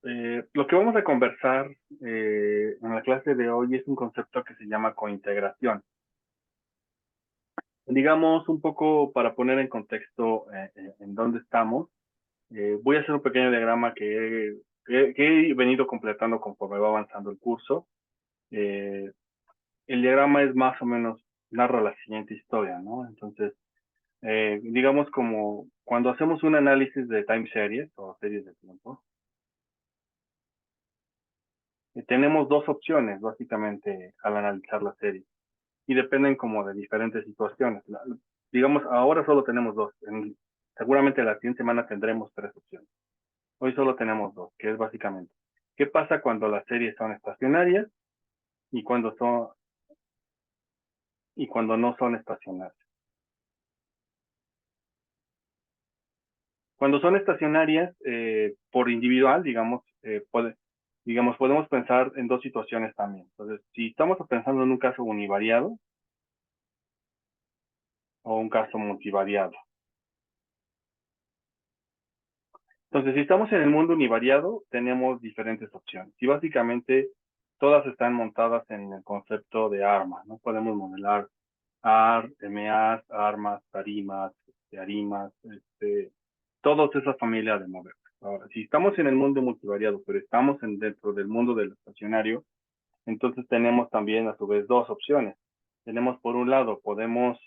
Lo que vamos a conversar en la clase de hoy es un concepto que se llama cointegración. Digamos un poco para poner en contexto en dónde estamos, voy a hacer un pequeño diagrama que he venido completando conforme va avanzando el curso. Eh, el diagrama es más o menos, narra la siguiente historia, ¿no? Entonces, digamos como cuando hacemos un análisis de time series o series de tiempo, tenemos dos opciones básicamente al analizar la serie y dependen como de diferentes situaciones. Digamos, ahora solo tenemos dos. Seguramente la siguiente semana tendremos tres opciones. Hoy solo tenemos dos, que es básicamente, ¿qué pasa cuando las series son estacionarias y cuando no son estacionarias? Cuando son estacionarias, por individual, digamos, podemos pensar en dos situaciones también. Entonces, si estamos pensando en un caso univariado o un caso multivariado. Entonces, si estamos en el mundo univariado, tenemos diferentes opciones. Y básicamente, todas están montadas en el concepto de armas, ¿no? Podemos modelar MAs, armas, tarimas, arimas, todas esas familias de modelos. Ahora, si estamos en el mundo multivariado, pero estamos dentro del mundo del estacionario, entonces tenemos también a su vez dos opciones. Tenemos por un lado, podemos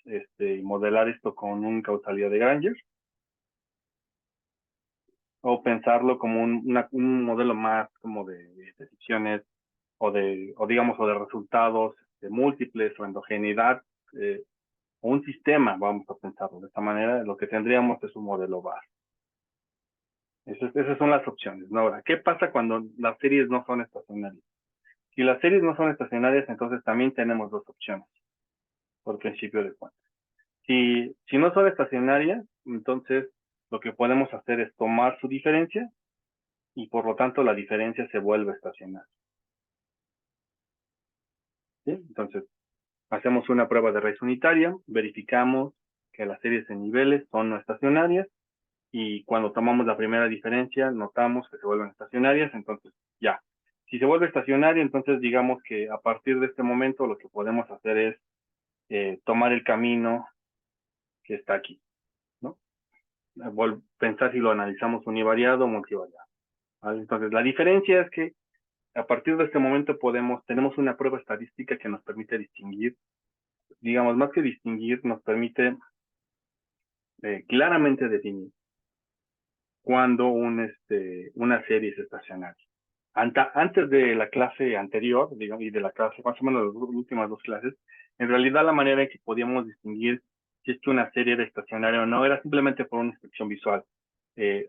modelar esto con un causalidad de Granger, o pensarlo como un modelo más como de decisiones o de resultados múltiples o endogeneidad, o un sistema, vamos a pensarlo de esta manera. Lo que tendríamos es un modelo VAR. Esas son las opciones, ¿no? Ahora, ¿qué pasa cuando las series no son estacionarias? Si las series no son estacionarias, entonces también tenemos dos opciones, por principio de cuentas. Si no son estacionarias, entonces lo que podemos hacer es tomar su diferencia y por lo tanto la diferencia se vuelve estacionaria. ¿Sí? Entonces, hacemos una prueba de raíz unitaria, verificamos que las series de niveles son no estacionarias y cuando tomamos la primera diferencia notamos que se vuelven estacionarias, entonces ya. Si se vuelve estacionaria, entonces digamos que a partir de este momento lo que podemos hacer es tomar el camino que está aquí, ¿no? Pensar si lo analizamos univariado o multivariado. ¿Vale? Entonces, la diferencia es que a partir de este momento tenemos una prueba estadística que nos permite distinguir, digamos, más que distinguir, nos permite claramente definir cuando una serie es estacionaria. Antes de la clase anterior, digamos, y de la clase, más o menos las últimas dos clases, en realidad la manera en que podíamos distinguir si es que una serie era estacionaria o no era simplemente por una inspección visual.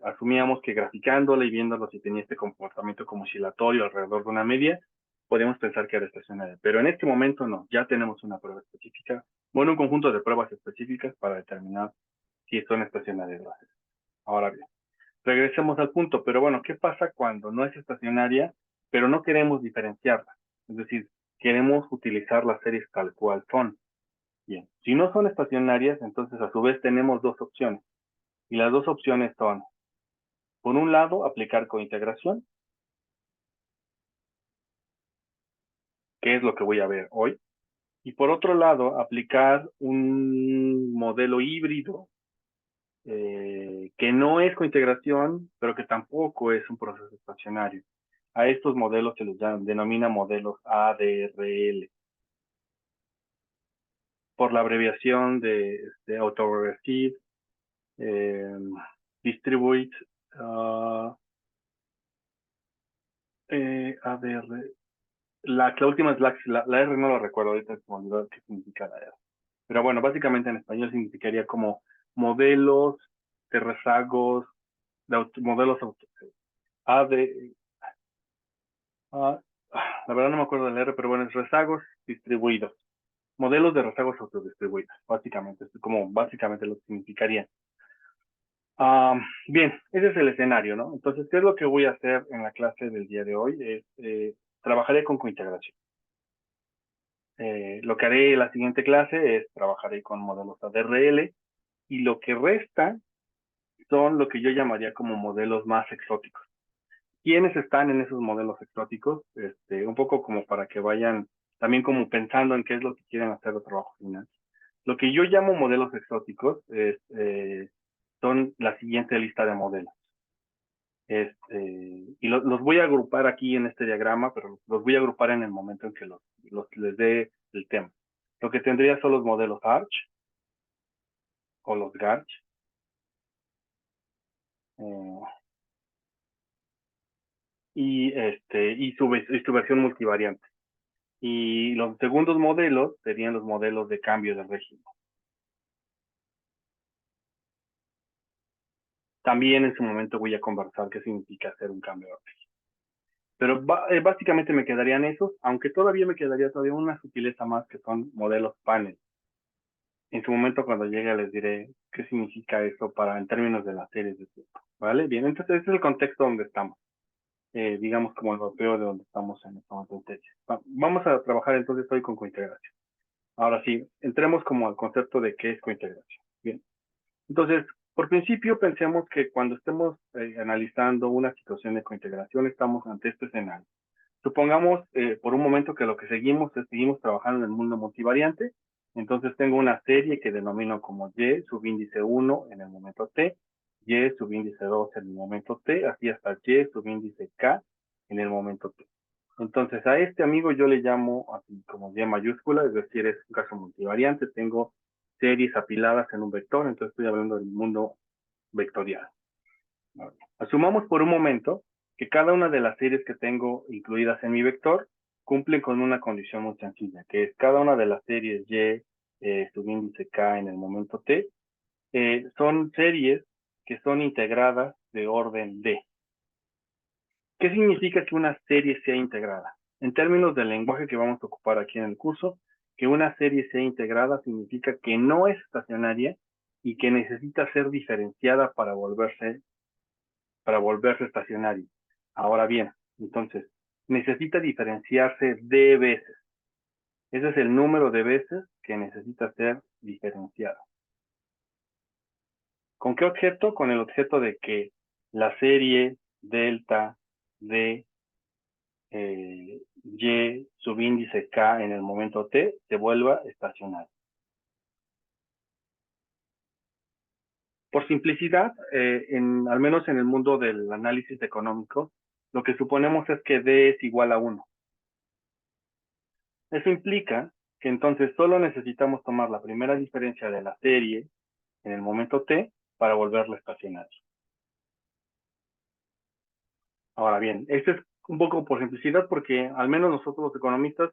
Asumíamos que graficándola y viéndolo si tenía este comportamiento como oscilatorio alrededor de una media, podíamos pensar que era estacionaria. Pero en este momento no, ya tenemos una prueba específica, bueno, un conjunto de pruebas específicas para determinar si son estacionarias las series. Ahora bien, regresemos al punto, pero bueno, ¿qué pasa cuando no es estacionaria, pero no queremos diferenciarla? Es decir, queremos utilizar las series tal cual son. Bien, si no son estacionarias, entonces a su vez tenemos dos opciones. Y las dos opciones son, por un lado, aplicar cointegración, que es lo que voy a ver hoy. Y por otro lado, aplicar un modelo híbrido que no es cointegración, pero que tampoco es un proceso estacionario. A estos modelos se les denomina modelos ADRL, por la abreviación de Autoregressive, eh, Distribute, ADR. La última es la R, no lo recuerdo ahorita, se me olvidó qué significa la R. Pero bueno, básicamente en español significaría como modelos de rezagos, modelos AD, Ah, la verdad no me acuerdo del R, pero bueno, es rezagos distribuidos. Modelos de rezagos autodistribuidos, básicamente. Es como básicamente lo que significaría. Bien, ese es el escenario, ¿no? Entonces, ¿qué es lo que voy a hacer en la clase del día de hoy? Trabajaré con cointegración. Lo que haré en la siguiente clase es trabajaré con modelos ADRL y lo que resta son lo que yo llamaría como modelos más exóticos. quiénes están en esos modelos exóticos, un poco como para que vayan también como pensando en qué es lo que quieren hacer de trabajo final. Lo que yo llamo modelos exóticos son la siguiente lista de modelos. Y los voy a agrupar aquí en este diagrama, pero los voy a agrupar en el momento en que les dé el tema. Lo que tendría son los modelos ARCH o los GARCH. Y su versión multivariante. Y los segundos modelos serían los modelos de cambio de régimen. También en su momento voy a conversar qué significa hacer un cambio de régimen. Pero básicamente me quedarían esos, aunque todavía me quedaría una sutileza más que son modelos panel. En su momento cuando llegue les diré qué significa eso en términos de las series de tiempo. ¿Vale? Bien, entonces ese es el contexto donde estamos. Digamos como el europeo de donde estamos en esta materia. Vamos a trabajar entonces hoy con cointegración. Ahora sí, entremos como al concepto de qué es cointegración. Bien. Entonces, por principio, pensemos que cuando estemos analizando una situación de cointegración, estamos ante este escenario. Supongamos por un momento que lo que seguimos trabajando en el mundo multivariante. Entonces tengo una serie que denomino como Y subíndice 1 en el momento T, Y subíndice 2 en el momento T, así hasta Y subíndice K en el momento T. Entonces a este amigo yo le llamo así como Y mayúscula, es decir, es un caso multivariante, tengo series apiladas en un vector, entonces estoy hablando del mundo vectorial. Asumamos por un momento que cada una de las series que tengo incluidas en mi vector cumplen con una condición muy sencilla, que es cada una de las series Y subíndice K en el momento T, son series que son integradas de orden D. ¿Qué significa que una serie sea integrada? En términos del lenguaje que vamos a ocupar aquí en el curso, que una serie sea integrada significa que no es estacionaria y que necesita ser diferenciada para volverse estacionaria. Ahora bien, entonces, necesita diferenciarse de veces. Ese es el número de veces que necesita ser diferenciado. ¿Con qué objeto? Con el objeto de que la serie delta de Y subíndice K en el momento T se vuelva estacionaria. Por simplicidad, al menos en el mundo del análisis económico, lo que suponemos es que D es igual a 1. Eso implica que entonces solo necesitamos tomar la primera diferencia de la serie en el momento T para volverla estacionaria. Ahora bien, esto es un poco por simplicidad porque al menos nosotros los economistas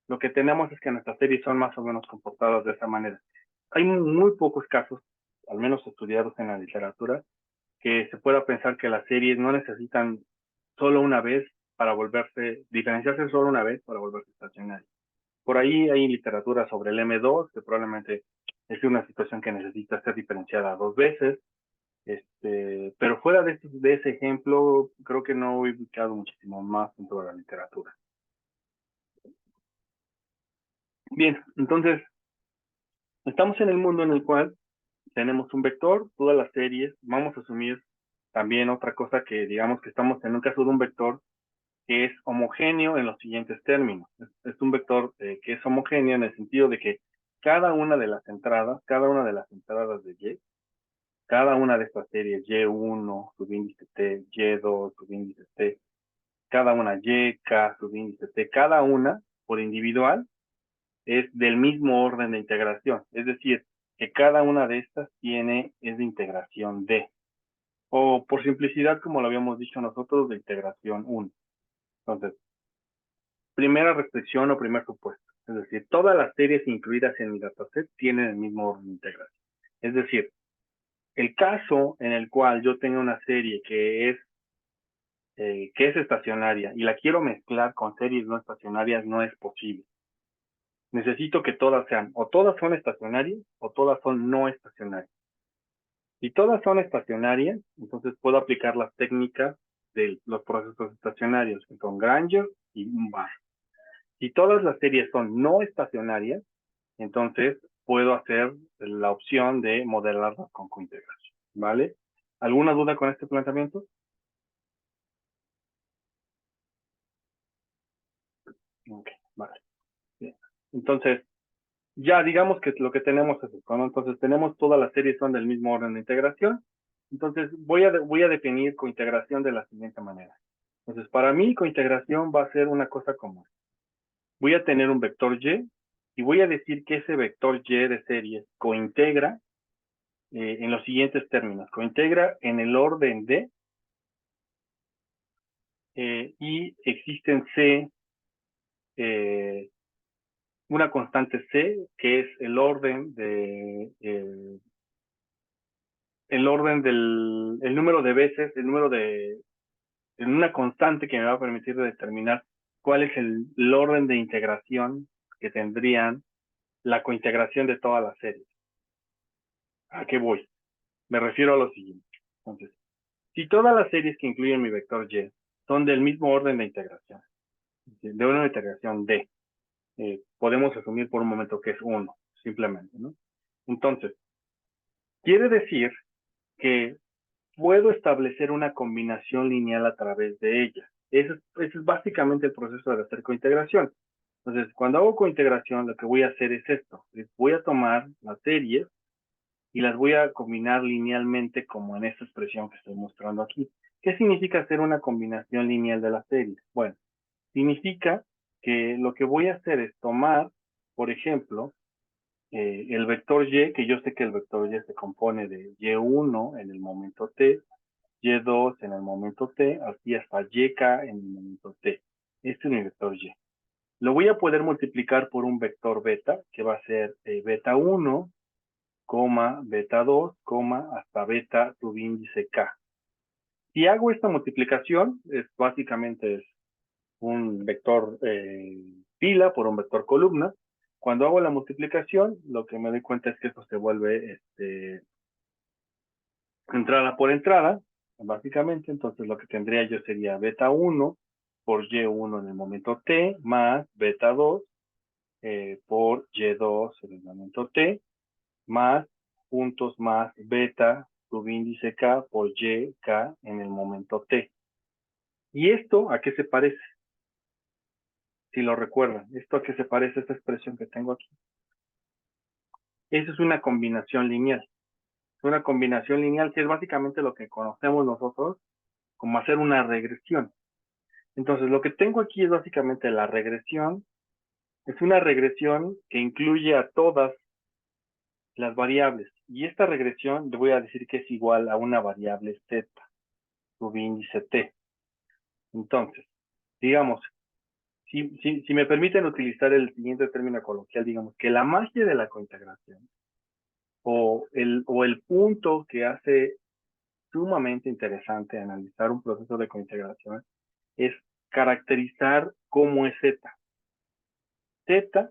lo que tenemos es que nuestras series son más o menos comportadas de esa manera. Hay muy pocos casos, al menos estudiados en la literatura, que se pueda pensar que las series no necesitan solo una vez diferenciarse solo una vez para volverse estacionarias. Por ahí hay literatura sobre el M2, que probablemente es una situación que necesita ser diferenciada 2 veces, pero fuera de ese ejemplo, creo que no he ubicado muchísimo más dentro de la literatura. Bien, entonces, estamos en el mundo en el cual tenemos un vector, todas las series, vamos a asumir también otra cosa que digamos que estamos en un caso de un vector que es homogéneo en los siguientes términos. Es un vector que es homogéneo en el sentido de que cada una de las entradas de Y, cada una de estas series, Y1, subíndice T, Y2, subíndice T, cada una Y, K, subíndice T, cada una por individual es del mismo orden de integración. Es decir, que cada una de estas es de integración D. O por simplicidad, como lo habíamos dicho nosotros, de integración 1. Entonces, primera restricción o primer supuesto. Es decir, todas las series incluidas en mi dataset tienen el mismo orden de integración. Es decir, el caso en el cual yo tenga una serie que es estacionaria y la quiero mezclar con series no estacionarias no es posible. Necesito que todas sean, o todas son estacionarias o todas son no estacionarias. Si todas son estacionarias, entonces puedo aplicar las técnicas de los procesos estacionarios, que son Granger y Umbar. Si todas las series son no estacionarias, entonces puedo hacer la opción de modelarlas con cointegración, ¿vale? ¿Alguna duda con este planteamiento? Entonces, ya digamos que lo que tenemos es esto, ¿no? Entonces tenemos todas las series son del mismo orden de integración. Entonces voy a definir cointegración de la siguiente manera. Entonces para mí cointegración va a ser una cosa como, voy a tener un vector y y voy a decir que ese vector y de series cointegra en los siguientes términos. Cointegra en el orden de y existen C, una constante C que es el orden de el número de veces, en una constante que me va a permitir determinar cuál es el orden de integración que tendrían la cointegración de todas las series. ¿A qué voy? Me refiero a lo siguiente. Entonces, si todas las series que incluyen mi vector y son del mismo orden de integración, de una integración D, podemos asumir por un momento que es 1, simplemente, ¿no? Entonces, quiere decir que puedo establecer una combinación lineal a través de ella. Ese es básicamente el proceso de hacer cointegración. Entonces, cuando hago cointegración, lo que voy a hacer es esto. Voy a tomar las series y las voy a combinar linealmente como en esta expresión que estoy mostrando aquí. ¿Qué significa hacer una combinación lineal de las series? Bueno, significa que lo que voy a hacer es tomar, por ejemplo, el vector y, que yo sé que el vector y se compone de y1 en el momento t, y2 en el momento t, así hasta yk en el momento t. Este es mi vector y. Lo voy a poder multiplicar por un vector beta, que va a ser beta 1, beta 2, hasta beta subíndice k. Si hago esta multiplicación, básicamente es un vector fila por un vector columna. Cuando hago la multiplicación, lo que me doy cuenta es que esto se vuelve entrada por entrada, básicamente. Entonces lo que tendría yo sería beta 1 por y1 en el momento t, más beta 2 por y2 en el momento t, más puntos más beta subíndice k por y k en el momento t. ¿Y esto a qué se parece? Si lo recuerdan, ¿esto a qué se parece esta expresión que tengo aquí? Esa es una combinación lineal. Es una combinación lineal que es básicamente lo que conocemos nosotros como hacer una regresión. Entonces, lo que tengo aquí es básicamente la regresión. Es una regresión que incluye a todas las variables. Y esta regresión le voy a decir que es igual a una variable z, subíndice t. Entonces, digamos, si me permiten utilizar el siguiente término coloquial, digamos que la magia de la cointegración o el punto que hace sumamente interesante analizar un proceso de cointegración es caracterizar cómo es Z. Z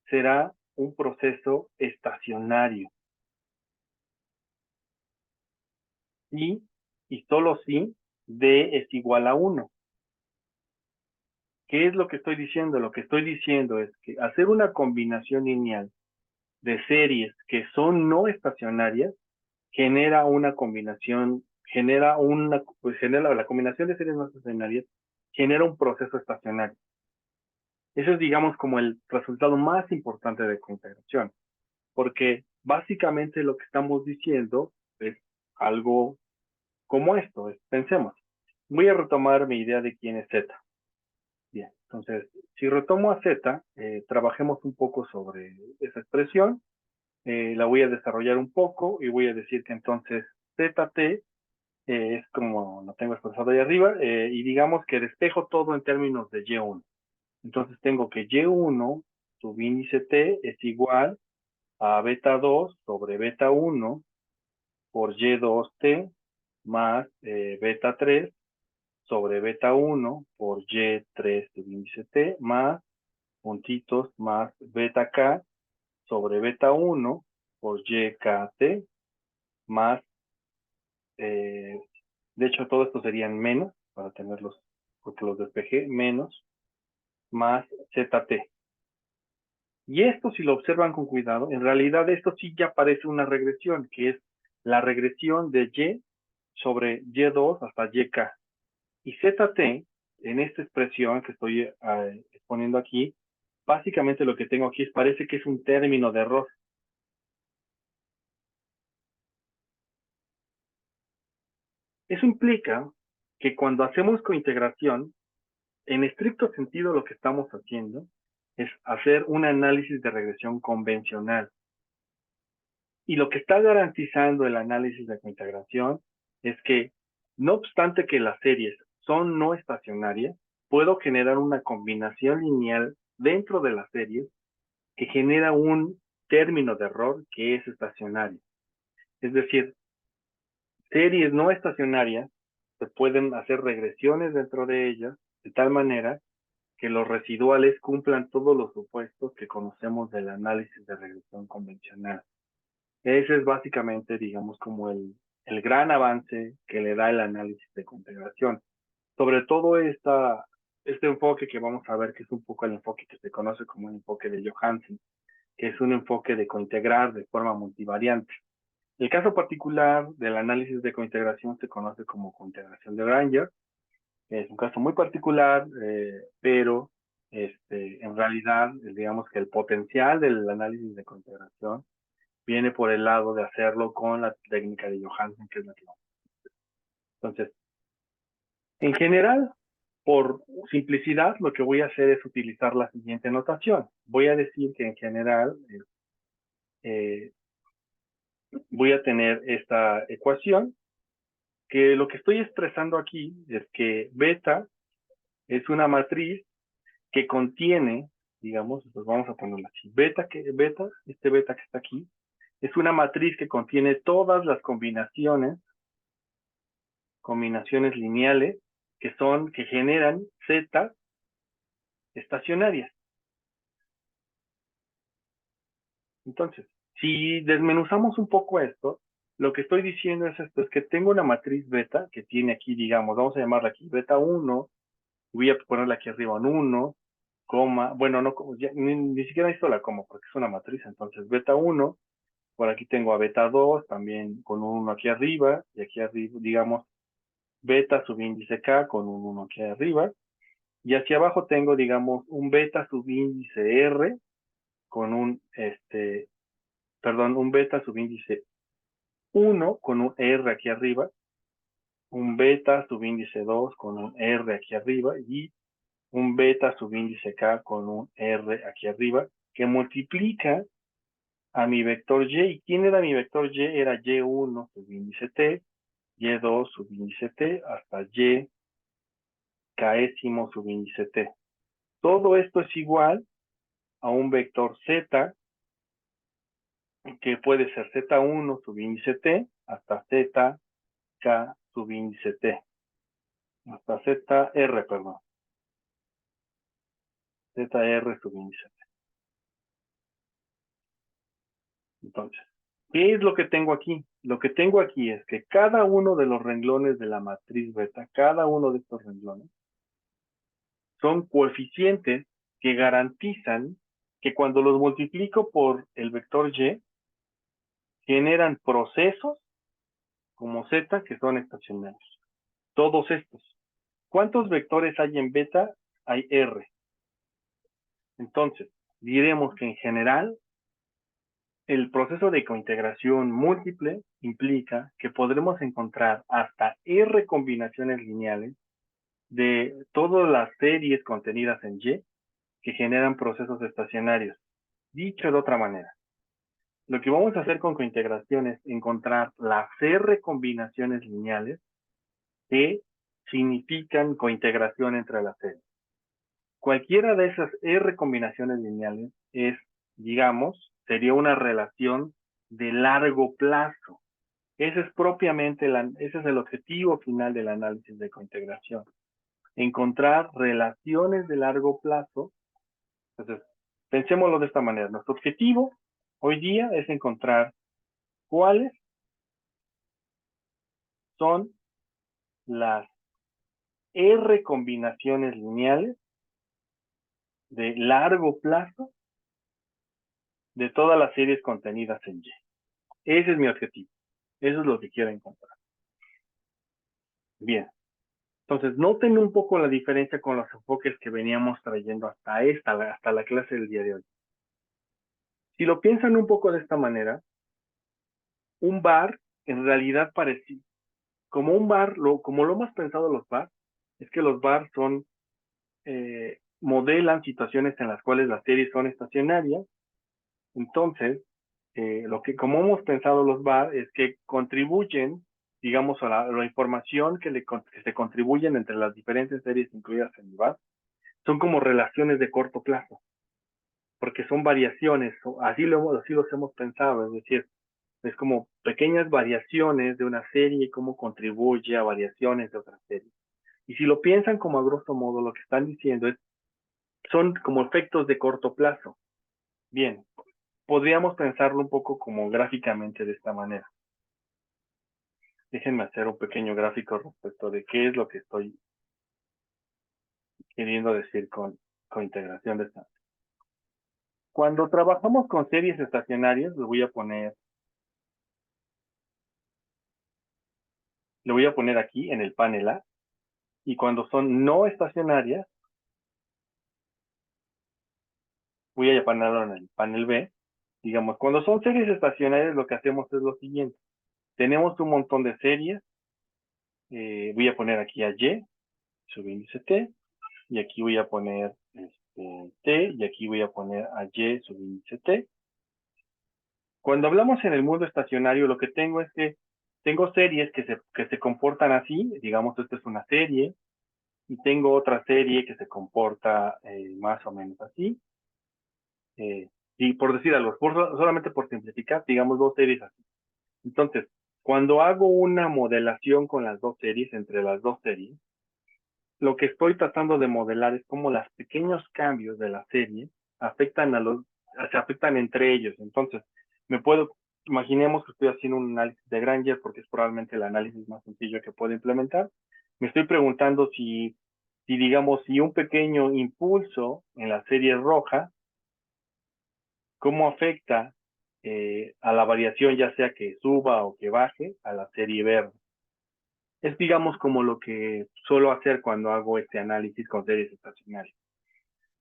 será un proceso estacionario. Y solo si D es igual a 1. ¿Qué es lo que estoy diciendo? Lo que estoy diciendo es que hacer una combinación lineal de series que son no estacionarias genera una combinación, genera la combinación de series no estacionarias, genera un proceso estacionario. Eso es, digamos, como el resultado más importante de cointegración, porque básicamente lo que estamos diciendo es algo como esto. Pensemos, voy a retomar mi idea de quién es Z. Bien, entonces, si retomo a Z, trabajemos un poco sobre esa expresión, la voy a desarrollar un poco y voy a decir que entonces ZT es como lo tengo expresado ahí arriba, y digamos que despejo todo en términos de Y1. Entonces tengo que Y1 subíndice T es igual a beta 2 sobre beta 1 por Y2T más beta 3 sobre beta 1 por Y3 subíndice T más puntitos más beta K sobre beta 1 por YKT más, de hecho todo esto serían menos, para tenerlos, porque los despejé, menos, más ZT. Y esto, si lo observan con cuidado, en realidad esto sí ya parece una regresión, que es la regresión de Y sobre Y2 hasta YK. Y ZT, en esta expresión que estoy exponiendo aquí, básicamente lo que tengo aquí parece que es un término de error. Eso implica que cuando hacemos cointegración, en estricto sentido lo que estamos haciendo es hacer un análisis de regresión convencional. Y lo que está garantizando el análisis de cointegración es que, no obstante que las series son no estacionarias, puedo generar una combinación lineal dentro de las series que genera un término de error que es estacionario. Es decir, series no estacionarias se pueden hacer regresiones dentro de ellas de tal manera que los residuales cumplan todos los supuestos que conocemos del análisis de regresión convencional. Ese es básicamente, digamos, como el gran avance que le da el análisis de cointegración. Sobre todo este enfoque que vamos a ver, que es un poco el enfoque que se conoce como el enfoque de Johansen, que es un enfoque de cointegrar de forma multivariante. El caso particular del análisis de cointegración se conoce como cointegración de Granger, que es un caso muy particular, pero en realidad, digamos que el potencial del análisis de cointegración viene por el lado de hacerlo con la técnica de Johansen, que es la que vamos. Entonces, en general, por simplicidad, lo que voy a hacer es utilizar la siguiente notación. Voy a decir que en general voy a tener esta ecuación, que lo que estoy expresando aquí es que beta es una matriz que contiene, digamos, pues vamos a ponerla así, este beta que está aquí, es una matriz que contiene todas las combinaciones lineales que generan z estacionarias. Entonces, si desmenuzamos un poco esto, lo que estoy diciendo es esto, es que tengo una matriz beta que tiene aquí, digamos, vamos a llamarla aquí beta 1, voy a ponerle aquí arriba un 1, coma, bueno, no, ya, ni siquiera necesito la coma porque es una matriz, entonces beta 1, por aquí tengo a beta 2, también con un 1 aquí arriba, y aquí arriba, digamos, beta subíndice K con un 1 aquí arriba, y hacia abajo tengo, digamos, un beta subíndice R con un, un beta subíndice 1 con un R aquí arriba, un beta subíndice 2 con un R aquí arriba y un beta subíndice K con un R aquí arriba, que multiplica a mi vector Y. ¿Y quién era mi vector Y? Era Y1 subíndice T, Y2 subíndice T, hasta Y késimo subíndice T. Todo esto es igual a un vector Z, que puede ser Z1 subíndice T, hasta ZK subíndice T, hasta ZR, perdón, ZR subíndice T. Entonces, ¿qué es lo que tengo aquí? Lo que tengo aquí es que cada uno de los renglones de la matriz beta, cada uno de estos renglones, son coeficientes que garantizan que cuando los multiplico por el vector Y, generan procesos como Z que son estacionarios. Todos estos. ¿Cuántos vectores hay en beta? Hay R. Entonces, diremos que en general, el proceso de cointegración múltiple implica que podremos encontrar hasta R combinaciones lineales de todas las series contenidas en Y que generan procesos estacionarios. Dicho de otra manera, lo que vamos a hacer con cointegración es encontrar las R combinaciones lineales que significan cointegración entre las series. Cualquiera de esas R combinaciones lineales es, digamos, sería una relación de largo plazo. Ese es propiamente, ese es el objetivo final del análisis de cointegración. Encontrar relaciones de largo plazo. Entonces, pensémoslo de esta manera. Nuestro objetivo hoy día es encontrar cuáles son las R combinaciones lineales de largo plazo de todas las series contenidas en Y. Ese es mi objetivo. Eso es lo que quiero encontrar. Bien. Entonces, noten un poco la diferencia con los enfoques que veníamos trayendo hasta la clase del día de hoy. Si lo piensan un poco de esta manera, un bar en realidad parece, como un bar, como lo hemos pensado los bars, es que los bars son, modelan situaciones en las cuales las series son estacionarias. Entonces, como hemos pensado los bars es que contribuyen, digamos, a la información que se contribuyen entre las diferentes series incluidas en el bar, son como relaciones de corto plazo, porque son variaciones, así los hemos pensado, es decir, es como pequeñas variaciones de una serie y cómo contribuye a variaciones de otra serie. Y si lo piensan como a grosso modo, lo que están diciendo son como efectos de corto plazo. Bien, podríamos pensarlo un poco como gráficamente de esta manera. Déjenme hacer un pequeño gráfico respecto de qué es lo que estoy queriendo decir con integración de esta. Cuando trabajamos con series estacionarias, le voy a poner aquí en el panel A, y cuando son no estacionarias, voy a ponerlo en el panel B. Digamos, cuando son series estacionarias, lo que hacemos es lo siguiente. Tenemos un montón de series. Voy a poner aquí a Y, subíndice T, y aquí voy a poner T, y aquí voy a poner a Y, subíndice T. Cuando hablamos en el mundo estacionario, lo que tengo es que tengo series que se comportan así. Digamos, esta es una serie, y tengo otra serie que se comporta más o menos así. Y por decir algo, solamente por simplificar, digamos dos series así. Entonces, cuando hago una modelación con las dos series, entre las dos series, lo que estoy tratando de modelar es cómo los pequeños cambios de la serie se afectan entre ellos. Entonces, imaginemos que estoy haciendo un análisis de Granger, porque es probablemente el análisis más sencillo que puedo implementar. Me estoy preguntando digamos, si un pequeño impulso en la serie roja, cómo afecta a la variación, ya sea que suba o que baje, a la serie verde. Es, digamos, como lo que suelo hacer cuando hago este análisis con series estacionarias.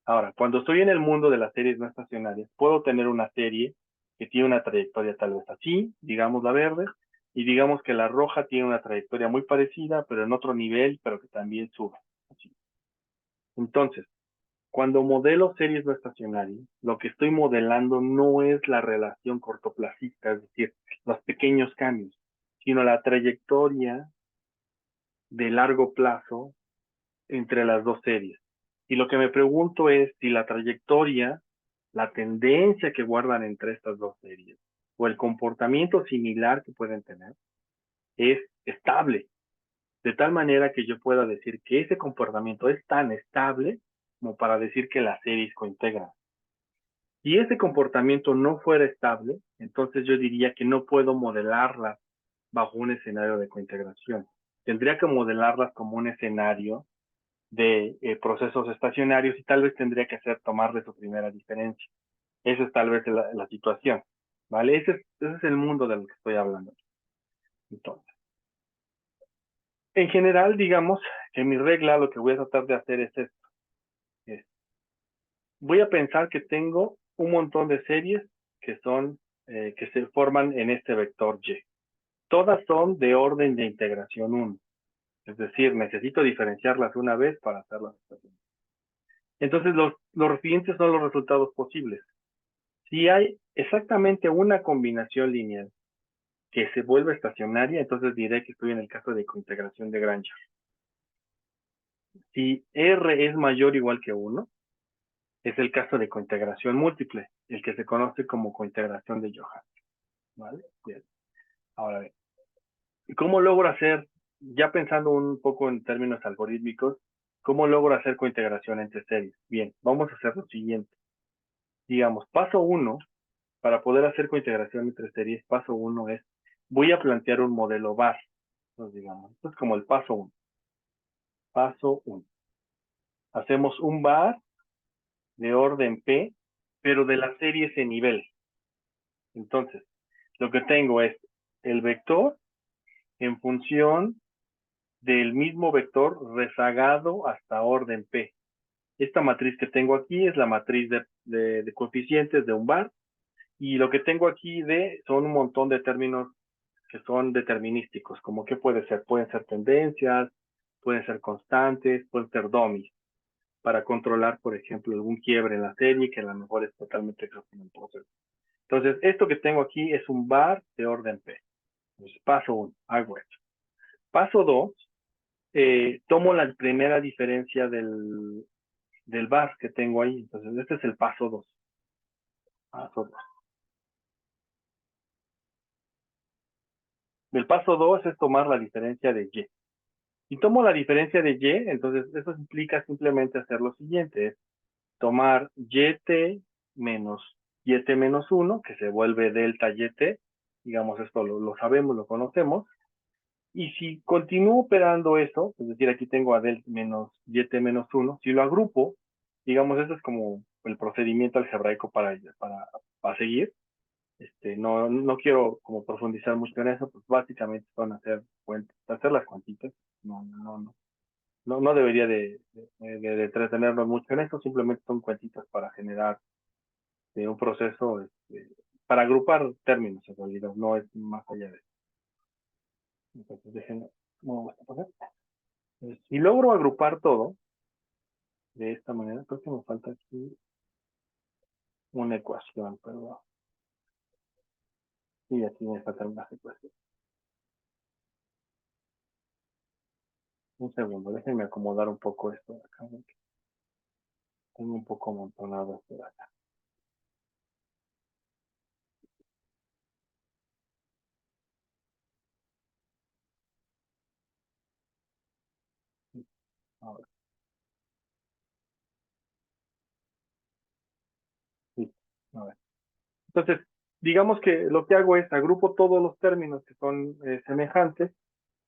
Ahora, cuando estoy en el mundo de las series no estacionarias, puedo tener una serie que tiene una trayectoria tal vez así, digamos la verde, y digamos que la roja tiene una trayectoria muy parecida, pero en otro nivel, pero que también sube. Así. Entonces, cuando modelo series no estacionarias, lo que estoy modelando no es la relación cortoplacista, es decir, los pequeños cambios, sino la trayectoria de largo plazo entre las dos series. Y lo que me pregunto es si la trayectoria, la tendencia que guardan entre estas dos series, o el comportamiento similar que pueden tener, es estable, de tal manera que yo pueda decir que ese comportamiento es tan estable como para decir que las series cointegran. Si ese comportamiento no fuera estable, entonces yo diría que no puedo modelarlas bajo un escenario de cointegración. Tendría que modelarlas como un escenario de procesos estacionarios, y tal vez tendría que tomarle su primera diferencia. Esa es tal vez la situación, ¿vale? Ese es el mundo del que estoy hablando. Entonces, en general, digamos que mi regla, lo que voy a tratar de hacer es esto. Voy a pensar que tengo un montón de series que se forman en este vector Y. Todas son de orden de integración 1. Es decir, necesito diferenciarlas una vez para hacerlas estacionarias. Entonces, los siguientes son los resultados posibles. Si hay exactamente una combinación lineal que se vuelve estacionaria, entonces diré que estoy en el caso de cointegración de Granger. Si R es mayor o igual que 1, es el caso de cointegración múltiple, el que se conoce como cointegración de Johann. ¿Vale? Bien. Ahora bien, ¿cómo logro hacer, ya pensando un poco en términos algorítmicos, cómo logro hacer cointegración entre series? Bien, vamos a hacer lo siguiente. Digamos, paso 1, para poder hacer cointegración entre series, paso 1 es, voy a plantear un modelo bar. Entonces, digamos, esto es como el paso 1. Paso 1. Hacemos un bar de orden P, pero de la serie ese nivel. Entonces, lo que tengo es el vector en función del mismo vector rezagado hasta orden P. Esta matriz que tengo aquí es la matriz de coeficientes de un bar, y lo que tengo aquí son un montón de términos que son determinísticos, como que puede ser, pueden ser tendencias, pueden ser constantes, pueden ser dummies, para controlar, por ejemplo, algún quiebre en la serie, que a lo mejor es totalmente exógeno en el proceso. Entonces, esto que tengo aquí es un bar de orden P. Entonces, paso 1, hago esto. Paso 2, tomo la primera diferencia del bar que tengo ahí. Entonces, este es el paso 2. Paso 2. El paso 2 es tomar la diferencia de Y. Si tomo la diferencia de Y, entonces eso implica simplemente hacer lo siguiente, es tomar YT menos YT menos 1, que se vuelve delta YT, digamos esto lo sabemos, lo conocemos, y si continúo operando eso, es decir, aquí tengo a delta menos YT menos 1, si lo agrupo, digamos, eso es como el procedimiento algebraico para seguir. No quiero como profundizar mucho en eso, pues básicamente son hacer las cuentitas. No debería de entretenernos mucho en esto, simplemente son cuentitas para generar un proceso, para agrupar términos en realidad, no es más allá de eso. Entonces, déjenme, si logro agrupar todo de esta manera, creo que me falta aquí una ecuación, pero sí, aquí me faltan unas ecuaciones. Un segundo, déjenme acomodar un poco esto de acá. Tengo un poco amontonado esto de acá. A ver, sí, a ver. Entonces, digamos que lo que hago es agrupo todos los términos que son semejantes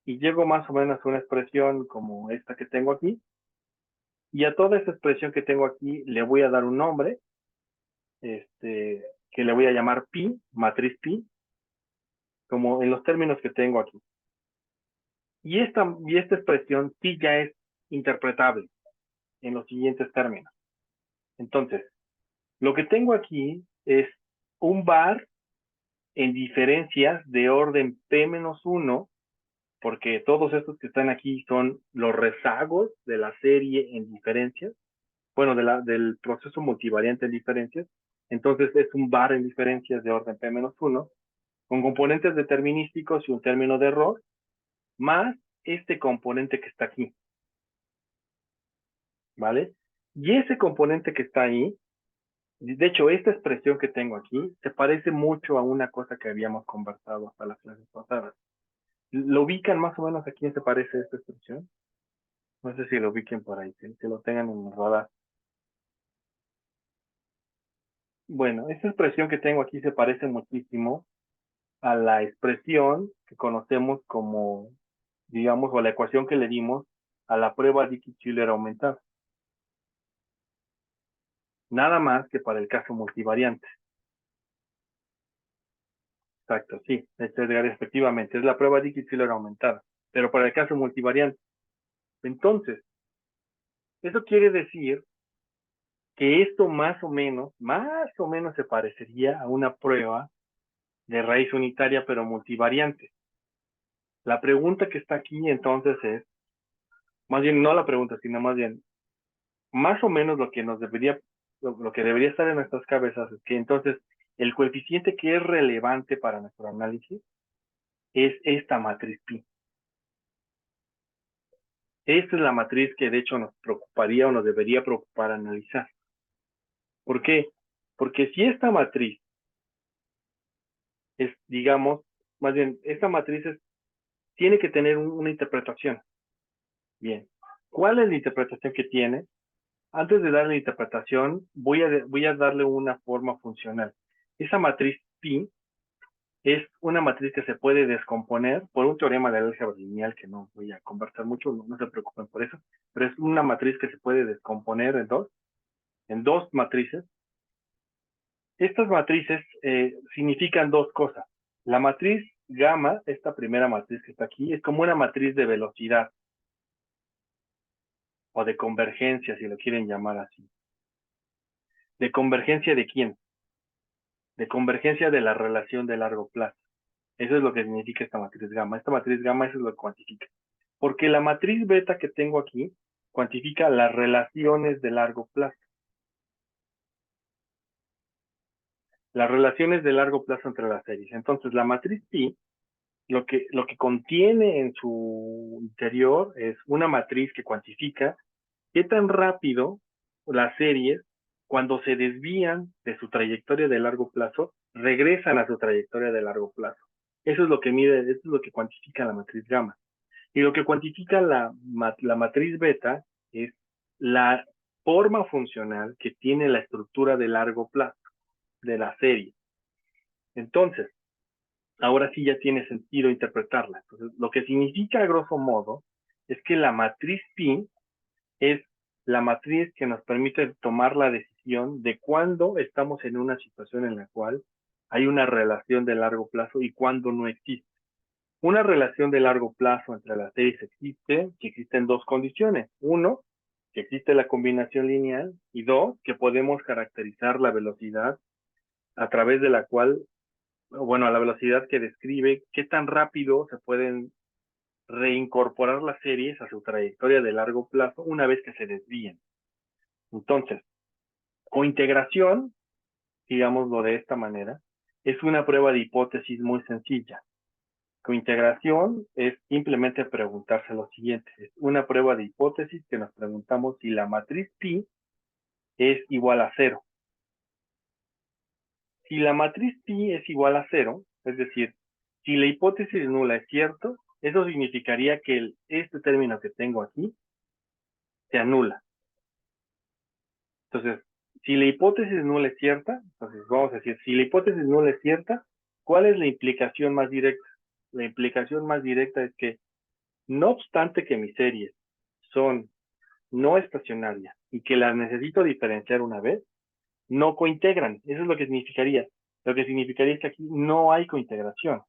y llego más o menos a una expresión como esta que tengo aquí, y a toda esta expresión que tengo aquí le voy a dar un nombre, que le voy a llamar pi, matriz pi, como en los términos que tengo aquí. Y esta expresión pi ya es interpretable en los siguientes términos. Entonces, lo que tengo aquí es un bar en diferencias de orden P-1, porque todos estos que están aquí son los rezagos de la serie en diferencias, bueno, del proceso multivariante en diferencias. Entonces es un bar en diferencias de orden P-1, con componentes determinísticos y un término de error, más este componente que está aquí, ¿vale? Y ese componente que está ahí, de hecho, esta expresión que tengo aquí, se parece mucho a una cosa que habíamos conversado hasta las clases pasadas. ¿Lo ubican más o menos a quién se parece esta expresión? No sé si lo ubiquen por ahí, que lo tengan en el radar. Bueno, esta expresión que tengo aquí se parece muchísimo a la expresión que conocemos como, digamos, o a la ecuación que le dimos a la prueba Dickey-Schiller aumentada. Nada más que para el caso multivariante. Exacto, sí, efectivamente, es la prueba Dickey-Schiller aumentada, pero para el caso multivariante. Entonces, eso quiere decir que esto más o menos se parecería a una prueba de raíz unitaria, pero multivariante. La pregunta que está aquí entonces es, más bien no la pregunta, sino más bien, más o menos lo que lo que debería estar en nuestras cabezas es que entonces el coeficiente que es relevante para nuestro análisis es esta matriz pi. Esta es la matriz que de hecho nos preocuparía o nos debería preocupar analizar. ¿Por qué? Porque si esta matriz es, digamos, más bien, esta matriz tiene que tener una interpretación. Bien, ¿cuál es la interpretación que tiene? Antes de darle la interpretación, voy a darle una forma funcional. Esa matriz pi es una matriz que se puede descomponer por un teorema de álgebra lineal que no voy a conversar mucho, no se preocupen por eso, pero es una matriz que se puede descomponer en dos matrices. Estas matrices significan dos cosas. La matriz gamma, esta primera matriz que está aquí, es como una matriz de velocidad. o de convergencia, si lo quieren llamar así. ¿De convergencia de quién? De convergencia de la relación de largo plazo. Eso es lo que significa esta matriz gamma. Esta matriz gamma eso es lo que cuantifica. Porque la matriz beta que tengo aquí cuantifica las relaciones de largo plazo. Las relaciones de largo plazo entre las series. Entonces, la matriz pi, lo que contiene en su interior es una matriz que cuantifica qué tan rápido las series, cuando se desvían de su trayectoria de largo plazo, regresan a su trayectoria de largo plazo. Eso es lo que mide, eso es lo que cuantifica la matriz gamma. Y lo que cuantifica la matriz beta es la forma funcional que tiene la estructura de largo plazo de la serie. Entonces, ahora sí ya tiene sentido interpretarla. Entonces, lo que significa a grosso modo es que la matriz pi es la matriz que nos permite tomar la decisión de cuándo estamos en una situación en la cual hay una relación de largo plazo y cuándo no existe. Una relación de largo plazo entre las series existe, que existen dos condiciones. Uno, que existe la combinación lineal, y dos, que podemos caracterizar la velocidad a través de la cual, bueno, a la velocidad que describe qué tan rápido se pueden reincorporar las series a su trayectoria de largo plazo una vez que se desvíen. Entonces, cointegración, digámoslo de esta manera, es una prueba de hipótesis muy sencilla. Cointegración es simplemente preguntarse lo siguiente. Es una prueba de hipótesis que nos preguntamos si la matriz pi es igual a 0. Si la matriz pi es igual a 0, es decir, si la hipótesis nula es cierto, eso significaría que este término que tengo aquí se anula. Entonces, si la hipótesis nula es cierta, entonces vamos a decir, si la hipótesis nula es cierta, ¿cuál es la implicación más directa? La implicación más directa es que, no obstante que mis series son no estacionarias y que las necesito diferenciar una vez, no cointegran. Eso es lo que significaría. Lo que significaría es que aquí no hay cointegración.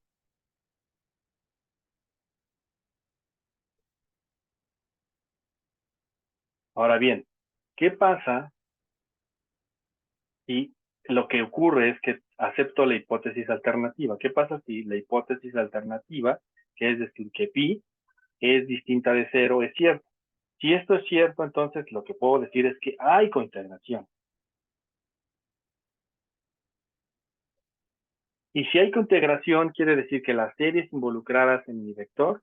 Ahora bien, ¿qué pasa si lo que ocurre es que acepto la hipótesis alternativa? ¿Qué pasa si la hipótesis alternativa, que es decir, que pi es distinta de 0, es cierto? Si esto es cierto, entonces lo que puedo decir es que hay cointegración. Y si hay cointegración, quiere decir que las series involucradas en mi vector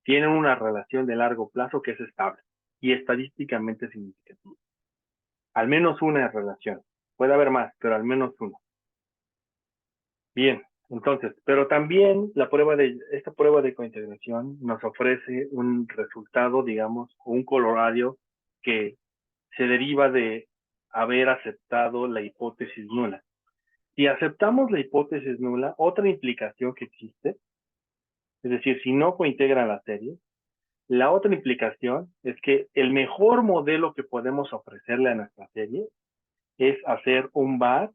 tienen una relación de largo plazo que es estable y estadísticamente significativa. Al menos una relación. Puede haber más, pero al menos una. Bien, entonces, pero también esta prueba de cointegración nos ofrece un resultado, digamos, un colorario que se deriva de haber aceptado la hipótesis nula. Si aceptamos la hipótesis nula, otra implicación que existe, es decir, si no cointegran la serie, la otra implicación es que el mejor modelo que podemos ofrecerle a nuestra serie es hacer un bar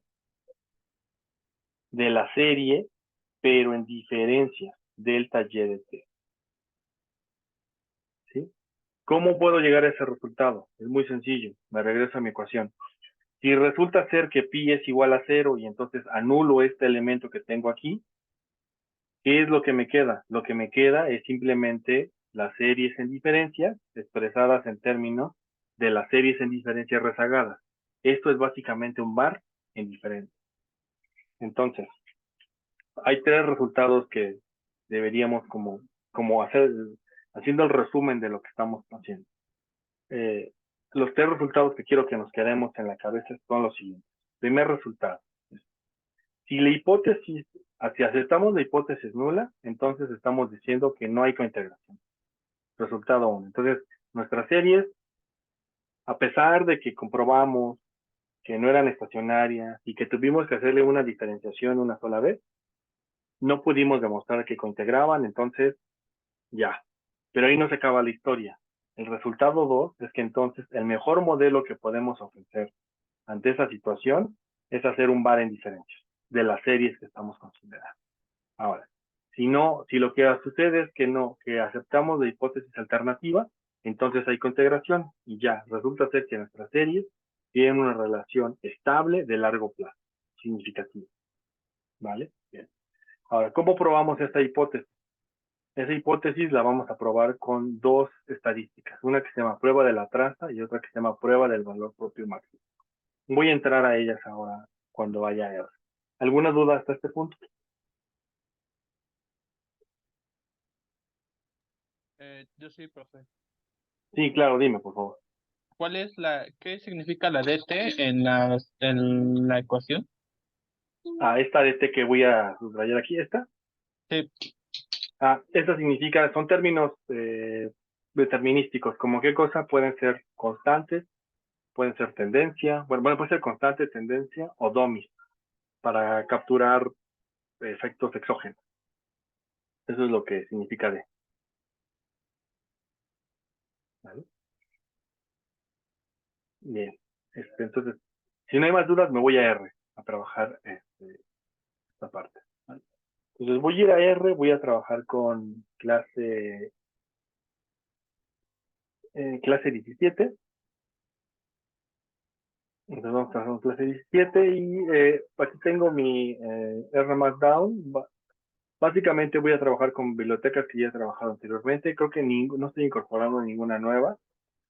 de la serie, pero en diferencia delta y de t. ¿Sí? ¿Cómo puedo llegar a ese resultado? Es muy sencillo. Me regreso a mi ecuación. Si resulta ser que pi es igual a 0 y entonces anulo este elemento que tengo aquí, ¿qué es lo que me queda? Lo que me queda es simplemente las series en diferencia expresadas en términos de las series en diferencia rezagadas. Esto es básicamente un bar en diferencia. Entonces, hay tres resultados que deberíamos como hacer, haciendo el resumen de lo que estamos haciendo. Los tres resultados que quiero que nos quedemos en la cabeza son los siguientes. Primer resultado. Si la hipótesis, si aceptamos la hipótesis nula, entonces estamos diciendo que no hay cointegración. Resultado 1. Entonces, nuestras series, a pesar de que comprobamos que no eran estacionarias y que tuvimos que hacerle una diferenciación una sola vez, no pudimos demostrar que cointegraban, entonces ya. Pero ahí no se acaba la historia. El resultado 2 es que entonces el mejor modelo que podemos ofrecer ante esa situación es hacer un bar en diferencia de las series que estamos considerando. Ahora, si lo que sucede es que no, que aceptamos la hipótesis alternativa, Entonces hay integración y ya, resulta ser que nuestras series tienen una relación estable de largo plazo, significativa. ¿Vale? Bien. Ahora, ¿cómo probamos esta hipótesis? Esa hipótesis la vamos a probar con dos estadísticas, una que se llama prueba de la traza y otra que se llama prueba del valor propio máximo. Voy a entrar a ellas ahora cuando vaya R. ¿Alguna duda hasta este punto? Yo sí, profe. Sí, claro, dime, por favor. ¿Qué significa la DT en la ecuación? Esta de T que voy a subrayar aquí, esta. Sí, Esta significa, son términos determinísticos, como qué cosa pueden ser constantes, pueden ser tendencia, bueno, puede ser constante, tendencia o domis, para capturar efectos exógenos. Eso es lo que significa D. ¿Vale? Bien. Entonces, si no hay más dudas, me voy a R a trabajar esta parte. ¿Vale? Entonces voy a ir a R, voy a trabajar con clase 17. Entonces vamos a trabajar con clase 17 y aquí tengo mi R Markdown. Básicamente voy a trabajar con bibliotecas que ya he trabajado anteriormente. Creo que no estoy incorporando ninguna nueva.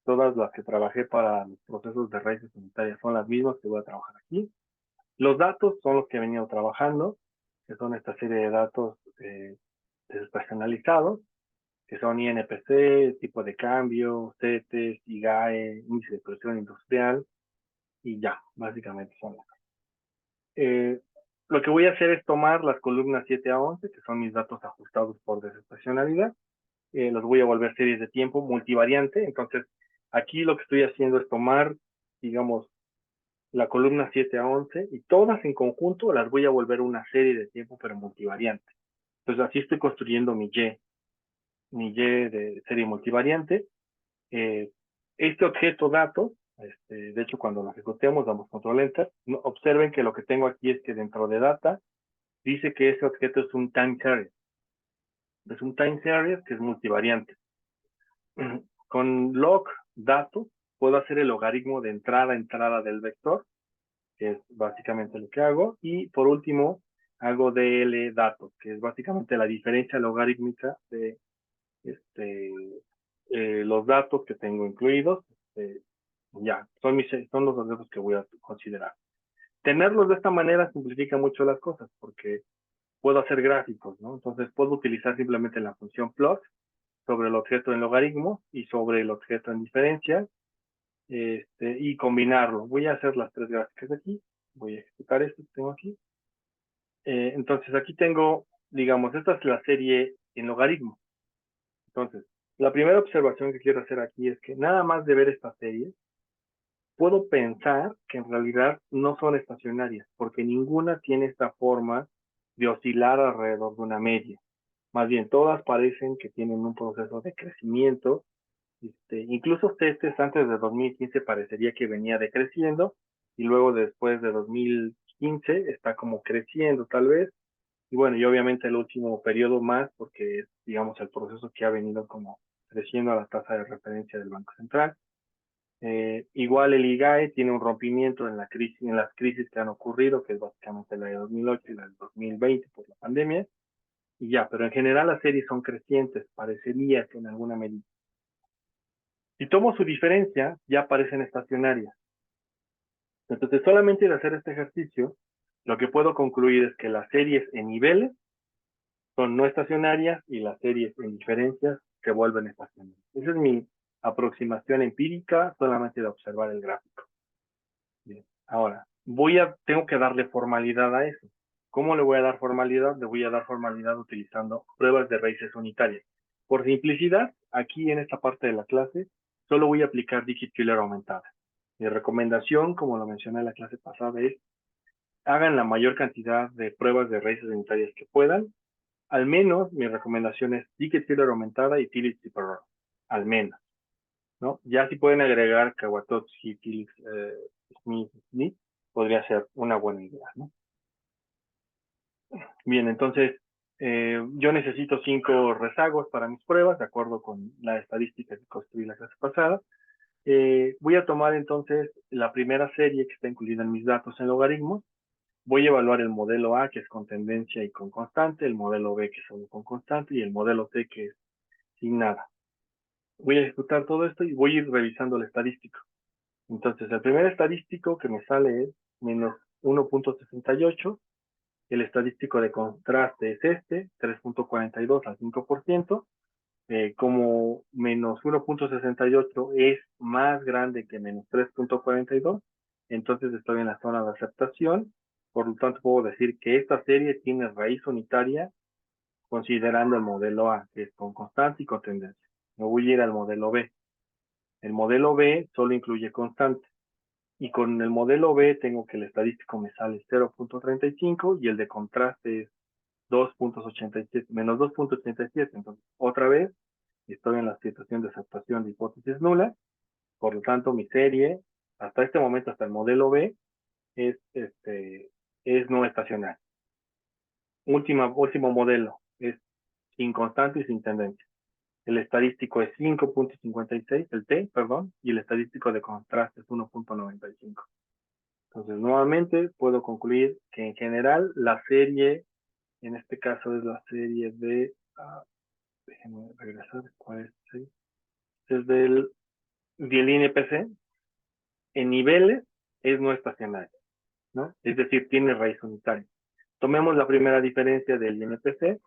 Todas las que trabajé para los procesos de raíces unitarias son las mismas que voy a trabajar aquí. Los datos son los que he venido trabajando, que son esta serie de datos despersonalizados, que son INPC, tipo de cambio, CETES, IGAE, índice de producción industrial, y ya, básicamente son eso. Lo que voy a hacer es tomar las columnas 7 a 11, que son mis datos ajustados por desestacionalidad, los voy a volver series de tiempo multivariante. Entonces, aquí lo que estoy haciendo es tomar, digamos, la columna 7 a 11 y todas en conjunto las voy a volver una serie de tiempo, pero multivariante. Entonces, así estoy construyendo mi Y de serie multivariante. Este objeto dato, de hecho, cuando lo ejecutemos, damos control enter. Observen que lo que tengo aquí es que dentro de data dice que ese objeto es un time series. Es un time series que es multivariante. Con log datos puedo hacer el logaritmo de entrada a entrada del vector, que es básicamente lo que hago. Y por último, hago DL datos, que es básicamente la diferencia logarítmica de los datos que tengo incluidos. Ya, son los datos que voy a considerar. Tenerlos de esta manera simplifica mucho las cosas, porque puedo hacer gráficos, ¿no? Entonces puedo utilizar simplemente la función plot sobre el objeto en logaritmo y sobre el objeto en diferencia, y combinarlo. Voy a hacer las tres gráficas aquí. Voy a ejecutar esto que tengo aquí. Entonces aquí tengo, digamos, esta es la serie en logaritmo. Entonces, la primera observación que quiero hacer aquí es que nada más de ver esta serie, puedo pensar que en realidad no son estacionarias, porque ninguna tiene esta forma de oscilar alrededor de una media. Más bien, todas parecen que tienen un proceso de crecimiento. Incluso antes de 2015 parecería que venía decreciendo y luego después de 2015 está como creciendo tal vez. Y bueno, y obviamente el último periodo más porque es, digamos, el proceso que ha venido como creciendo a la tasa de referencia del Banco Central. Igual el IGAE tiene un rompimiento en las crisis que han ocurrido, que es básicamente la de 2008 y la de 2020 por la pandemia. Y ya, pero en general las series son crecientes, parecería que en alguna medida. Si tomo su diferencia, ya aparecen estacionarias. Entonces, solamente de hacer este ejercicio, lo que puedo concluir es que las series en niveles son no estacionarias y las series en diferencias se vuelven estacionarias. Esa es mi aproximación empírica solamente de observar el gráfico. Bien. Ahora, tengo que darle formalidad a eso. ¿Cómo le voy a dar formalidad? Le voy a dar formalidad utilizando pruebas de raíces unitarias. Por simplicidad, aquí en esta parte de la clase, solo voy a aplicar Dirichlet aumentada. Mi recomendación, como lo mencioné en la clase pasada, es hagan la mayor cantidad de pruebas de raíces unitarias que puedan. Al menos mi recomendación es Dirichlet aumentada y Tillich-Ciperron. Al menos, ¿no? Ya si pueden agregar Kawatowski, Tillich, Smith, podría ser una buena idea, ¿no? Bien, entonces, Yo necesito 5 rezagos para mis pruebas, de acuerdo con la estadística que construí la clase pasada. Voy a tomar entonces la primera serie que está incluida en mis datos en logaritmos. Voy a evaluar el modelo A, que es con tendencia y con constante, el modelo B, que es solo con constante, y el modelo C, que es sin nada. Voy a ejecutar todo esto y voy a ir revisando el estadístico. Entonces, el primer estadístico que me sale es menos 1.68. El estadístico de contraste es este, 3.42 al 5%. Como menos 1.68 es más grande que menos 3.42, entonces estoy en la zona de aceptación. Por lo tanto, puedo decir que esta serie tiene raíz unitaria considerando el modelo A, que es con constante y con tendencia. Me voy a ir al modelo B. El modelo B solo incluye constante. Y con el modelo B tengo que el estadístico me sale 0.35 y el de contraste es 2.87, menos 2.87. Entonces, otra vez, estoy en la situación de aceptación de hipótesis nula. Por lo tanto, mi serie, hasta este momento, hasta el modelo B, es no estacionario. Último modelo, es sin constante y sin tendencia. El estadístico es 5.56, el T, perdón, y el estadístico de contraste es 1.95. Entonces, nuevamente, puedo concluir que en general la serie, en este caso es la serie de, déjenme regresar, ¿cuál es? ¿Sí? Es del INPC, en niveles es no estacionario, ¿no? Es decir, tiene raíz unitaria. Tomemos la primera diferencia del INPC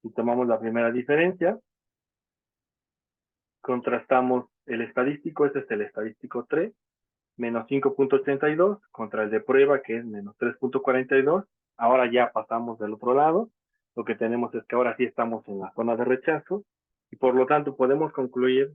y tomamos la primera diferencia, contrastamos el estadístico, este es el estadístico 3, menos 5.82 contra el de prueba que es menos 3.42. Ahora ya pasamos del otro lado. Lo que tenemos es que ahora sí estamos en la zona de rechazo y por lo tanto podemos concluir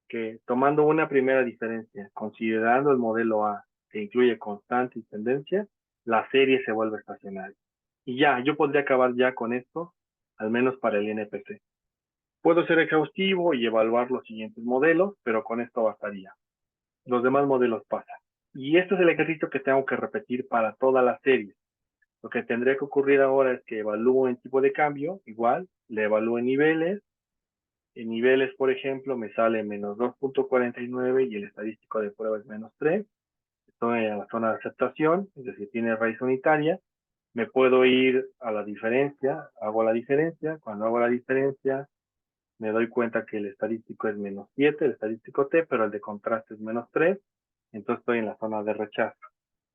que tomando una primera diferencia, considerando el modelo A que incluye constante y tendencia, la serie se vuelve estacionaria. Y ya, yo podría acabar ya con esto, al menos para el INPC. Puedo ser exhaustivo y evaluar los siguientes modelos, pero con esto bastaría. Los demás modelos pasan. Y este es el ejercicio que tengo que repetir para toda la serie. Lo que tendría que ocurrir ahora es que evalúo en tipo de cambio, igual, le evalúo en niveles. En niveles, por ejemplo, me sale menos 2.49 y el estadístico de prueba es menos 3. Estoy en la zona de aceptación, es decir, tiene raíz unitaria. Me puedo ir a la diferencia, hago la diferencia. Cuando hago la diferencia, me doy cuenta que el estadístico es menos 7, el estadístico T, pero el de contraste es menos 3. Entonces estoy en la zona de rechazo.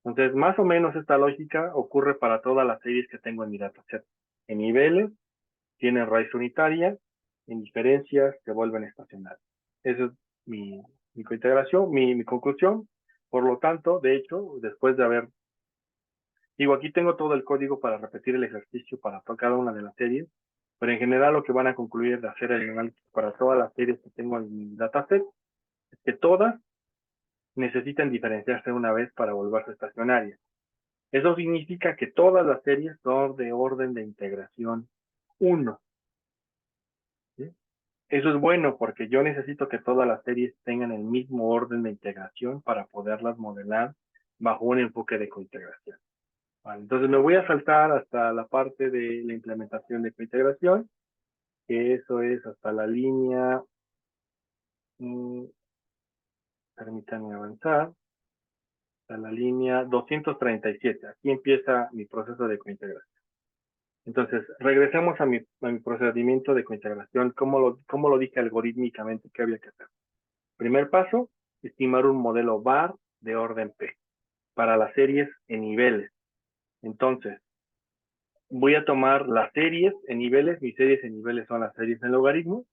Entonces, más o menos esta lógica ocurre para todas las series que tengo en mi dataset. En niveles, tienen raíz unitaria, en diferencias se vuelven estacionarias. Esa es mi cointegración, mi conclusión. Por lo tanto, de hecho, después de haber, digo, aquí tengo todo el código para repetir el ejercicio para cada una de las series, pero en general lo que van a concluir de hacer el análisis para todas las series que tengo en mi dataset es que todas necesitan diferenciarse una vez para volverse estacionarias. Eso significa que todas las series son de orden de integración 1. ¿Sí? Eso es bueno porque yo necesito que todas las series tengan el mismo orden de integración para poderlas modelar bajo un enfoque de cointegración. Vale, entonces me voy a saltar hasta la parte de la implementación de cointegración, que eso es hasta la línea, permítanme avanzar, hasta la línea 237. Aquí empieza mi proceso de cointegración. Entonces, regresemos a mi procedimiento de cointegración. ¿Cómo lo dije algorítmicamente que había que hacer? Primer paso, estimar un modelo VAR de orden P para las series en niveles. Entonces, voy a tomar las series en niveles. Mis series en niveles son las series en logaritmos.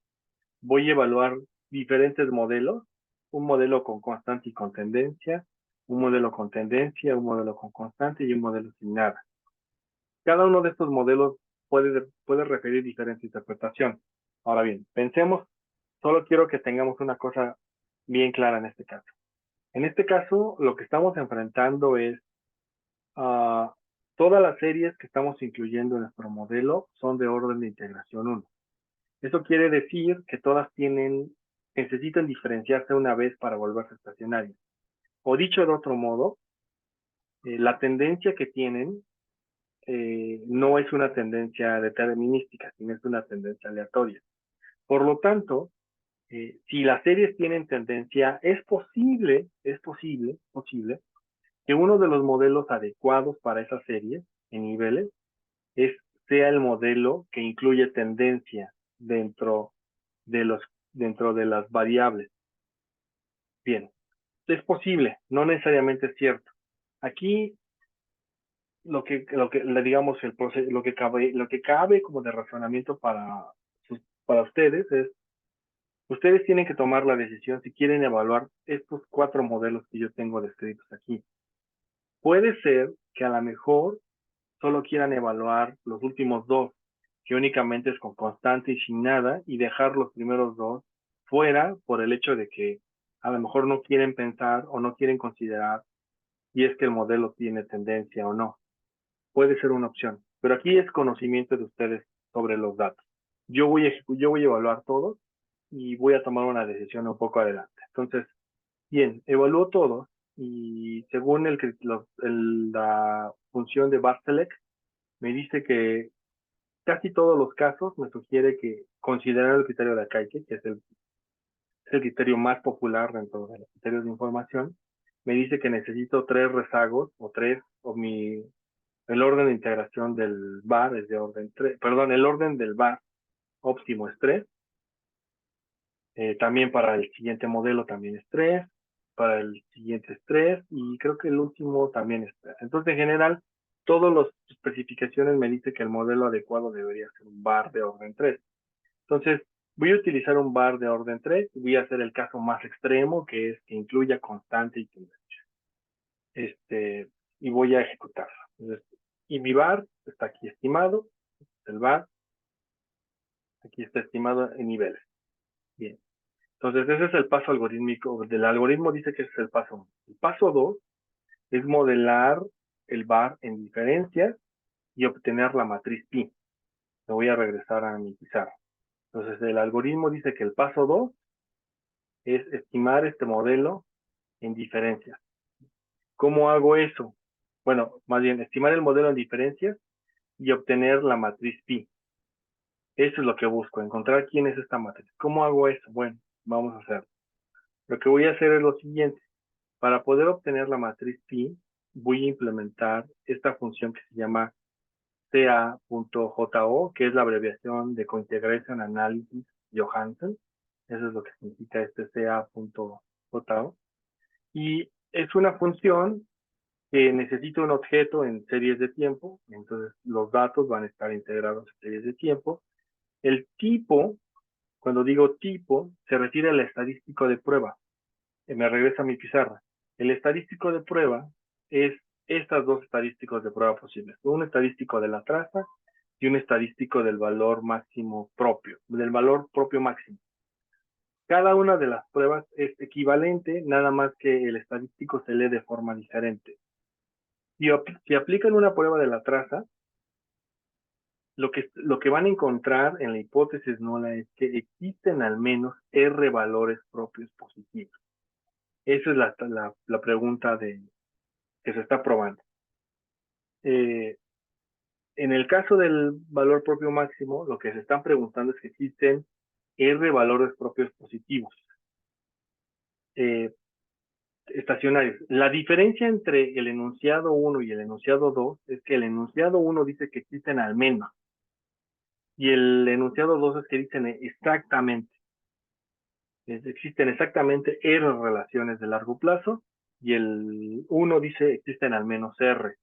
Voy a evaluar diferentes modelos. Un modelo con constante y con tendencia, un modelo con tendencia, un modelo con constante y un modelo sin nada. Cada uno de estos modelos puede referir diferente interpretación. Ahora bien, pensemos, solo quiero que tengamos una cosa bien clara en este caso. En este caso, lo que estamos enfrentando es todas las series que estamos incluyendo en nuestro modelo son de orden de integración 1. Eso quiere decir que todas necesitan diferenciarse una vez para volverse estacionarias. O dicho de otro modo, la tendencia que tienen no es una tendencia determinística, sino es una tendencia aleatoria. Por lo tanto, si las series tienen tendencia, es posible que uno de los modelos adecuados para esa serie en niveles sea el modelo que incluye tendencia dentro de las variables. Bien, es posible, no necesariamente es cierto. Aquí digamos el proceso, lo que cabe como de razonamiento para ustedes es, ustedes tienen que tomar la decisión si quieren evaluar estos 4 modelos que yo tengo descritos aquí. Puede ser que a lo mejor solo quieran evaluar los últimos 2, que únicamente es con constante y sin nada, y dejar los primeros 2 fuera por el hecho de que a lo mejor no quieren pensar o no quieren considerar si es que el modelo tiene tendencia o no. Puede ser una opción, pero aquí es conocimiento de ustedes sobre los datos. Yo voy a evaluar todos y voy a tomar una decisión un poco adelante. Entonces, bien, evalúo todos y según la función de Bartelek, me dice que casi todos los casos me sugiere que considerar el criterio de Akaike, que es el criterio más popular dentro de los criterios de información, me dice que necesito 3 rezagos el orden de integración del VAR es de orden 3, perdón, el orden del VAR óptimo es 3, también para el siguiente modelo también es 3, para el siguiente es 3 y creo que el último también es 3. Entonces, en general, todas las especificaciones me dice que el modelo adecuado debería ser un VAR de orden 3. Entonces, voy a utilizar un VAR de orden 3 y voy a hacer el caso más extremo, que es que incluya constante y tendencia. Y voy a ejecutarlo. Y mi VAR está aquí estimado, el VAR, aquí está estimado en niveles. Bien. Entonces, ese es el paso algorítmico. Del algoritmo dice que ese es el paso 1. El paso 2 es modelar el VAR en diferencias y obtener la matriz pi. Me voy a regresar a mi pizarra. Entonces, el algoritmo dice que el paso 2 es estimar este modelo en diferencias. ¿Cómo hago eso? Bueno, más bien, estimar el modelo en diferencias y obtener la matriz pi. Eso es lo que busco, encontrar quién es esta matriz. ¿Cómo hago eso? Bueno, vamos a hacerlo. Lo que voy a hacer es lo siguiente. Para poder obtener la matriz pi, voy a implementar esta función que se llama CA.JO, que es la abreviación de Cointegration Analysis Johansen. Eso es lo que significa este CA.JO. Y es una función que necesita un objeto en series de tiempo, entonces los datos van a estar integrados en series de tiempo. El tipo, cuando digo tipo, se refiere al estadístico de prueba. Me regresa a mi pizarra. El estadístico de prueba es estas 2 estadísticos de prueba posibles. Un estadístico de la traza y un estadístico del valor máximo propio, del valor propio máximo. Cada una de las pruebas es equivalente, nada más que el estadístico se lee de forma diferente. Si aplican una prueba de la traza, lo que van a encontrar en la hipótesis nula es que existen al menos R valores propios positivos. Esa es la pregunta que se está probando. En el caso del valor propio máximo, lo que se están preguntando es que existen R valores propios positivos estacionarios. La diferencia entre el enunciado 1 y el enunciado 2 es que el enunciado 1 dice que existen al menos y el enunciado 2 es que dicen exactamente. Existen exactamente R relaciones de largo plazo y el 1 dice existen al menos R.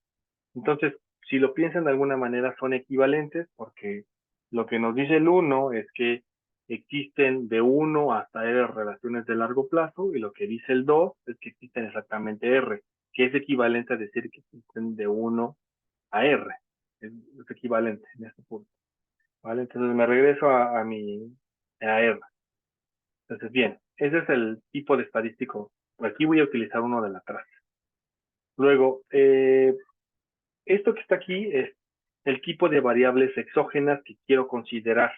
Entonces, si lo piensan de alguna manera, son equivalentes porque lo que nos dice el 1 es que existen de 1 hasta R relaciones de largo plazo y lo que dice el 2 es que existen exactamente R, que es equivalente a decir que existen de 1 a R. Es equivalente en este punto. ¿Vale? Entonces me regreso a R. Entonces, bien, ese es el tipo de estadístico. Aquí voy a utilizar uno de la traza. Luego, esto que está aquí es el tipo de variables exógenas que quiero considerar.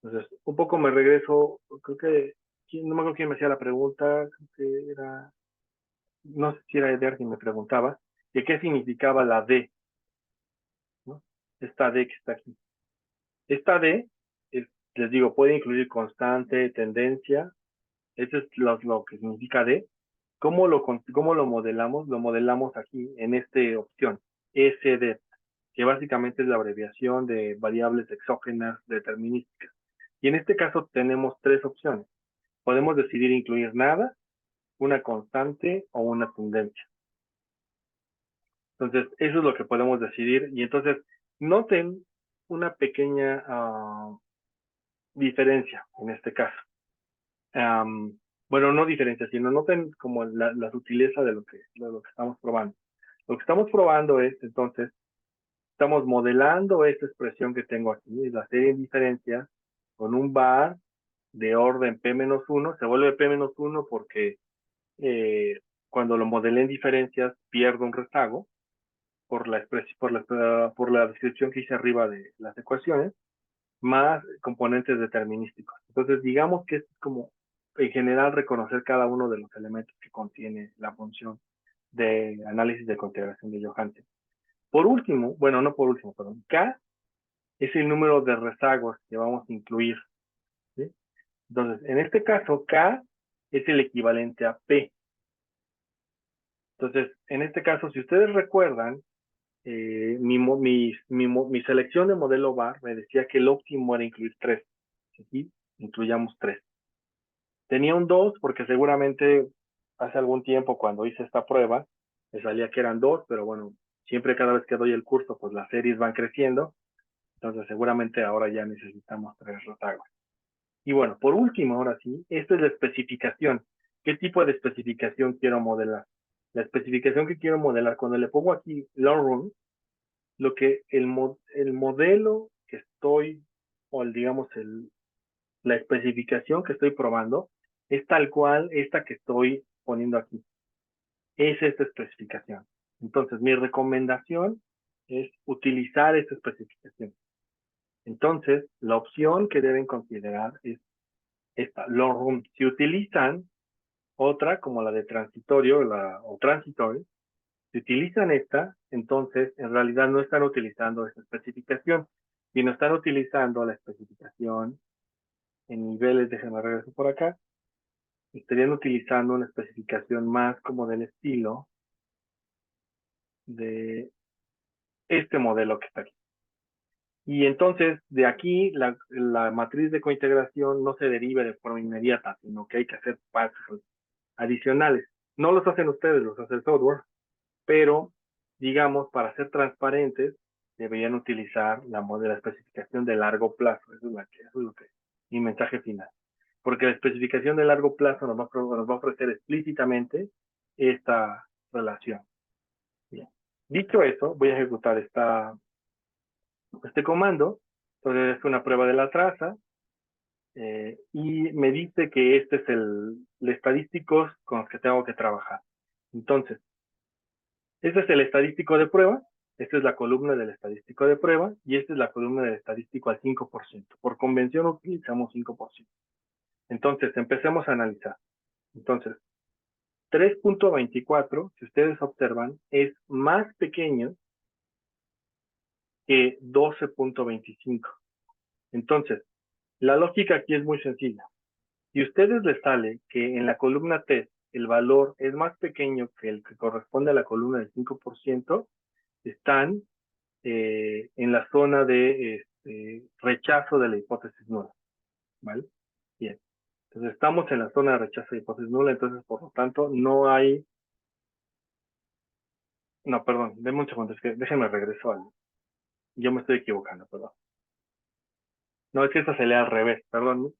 Entonces, un poco me regreso, creo que, no me acuerdo quién me hacía la pregunta, creo que era, no sé si era Eder quien me preguntaba, de qué significaba la D, ¿no? esta D que está aquí. Esta D, les digo, puede incluir constante, tendencia. Eso es lo que significa D. ¿Cómo lo modelamos? Lo modelamos aquí, en esta opción, SD, que básicamente es la abreviación de variables exógenas determinísticas. Y en este caso tenemos tres opciones. Podemos decidir incluir nada, una constante o una tendencia. Entonces, eso es lo que podemos decidir. Y entonces, noten una pequeña diferencia en este caso. Bueno, no diferencia, sino noten como la sutileza de lo que estamos probando. Lo que estamos probando es, entonces, estamos modelando esta expresión que tengo aquí, es la serie de diferencias, con un bar de orden P-1, se vuelve P-1 porque cuando lo modelé en diferencias pierdo un rezago por la descripción que hice arriba de las ecuaciones, más componentes determinísticos. Entonces, digamos que es como, en general, reconocer cada uno de los elementos que contiene la función de análisis de consideración de Johansen. Por último, bueno, no por último, perdón, K es el número de rezagos que vamos a incluir, ¿sí? Entonces, en este caso, K es el equivalente a P. Entonces, en este caso, si ustedes recuerdan, mi selección de modelo VAR me decía que el óptimo era incluir 3. Aquí incluyamos 3. Tenía un 2 porque seguramente hace algún tiempo cuando hice esta prueba me salía que eran 2, pero bueno, siempre cada vez que doy el curso, pues las series van creciendo. Entonces seguramente ahora ya necesitamos 3 rezagos. Y bueno, por último, ahora sí, esta es la especificación. ¿Qué tipo de especificación quiero modelar? La especificación que quiero modelar, cuando le pongo aquí long run, lo que el modelo que estoy, o digamos la especificación que estoy probando, es tal cual esta que estoy poniendo aquí. Es esta especificación. Entonces, mi recomendación es utilizar esta especificación. Entonces, la opción que deben considerar es esta, long run. Si utilizan otra, como la de transitorio o transitory, si utilizan esta, entonces en realidad no están utilizando esta especificación, sino están utilizando la especificación en niveles, déjenme regreso por acá, estarían utilizando una especificación más como del estilo de este modelo que está aquí. Y entonces, de aquí, la matriz de cointegración no se deriva de forma inmediata, sino que hay que hacer pasos adicionales. No los hacen ustedes, los hace el software, pero, digamos, para ser transparentes, deberían utilizar la especificación de largo plazo. Eso es lo que mi mensaje final. Porque la especificación de largo plazo nos va a ofrecer explícitamente esta relación. Bien. Dicho eso, voy a ejecutar este comando. Entonces, es una prueba de la traza. Y me dice que este es el estadísticos con los que tengo que trabajar. Entonces, este es el estadístico de prueba, esta es la columna del estadístico de prueba y esta es la columna del estadístico al 5%. Por convención utilizamos 5%. Entonces, empecemos a analizar. Entonces, 3.24, si ustedes observan, es más pequeño que 12.25. Entonces, la lógica aquí es muy sencilla. Si a ustedes les sale que en la columna test el valor es más pequeño que el que corresponde a la columna del 5%, están en la zona de rechazo de la hipótesis nula. ¿Vale? Bien. Entonces estamos en la zona de rechazo de hipótesis nula, entonces por lo tanto no hay... No, perdón, denme un segundo, es que déjenme regreso al... Yo me estoy equivocando, perdón. No, es que esta se lee al revés, perdón,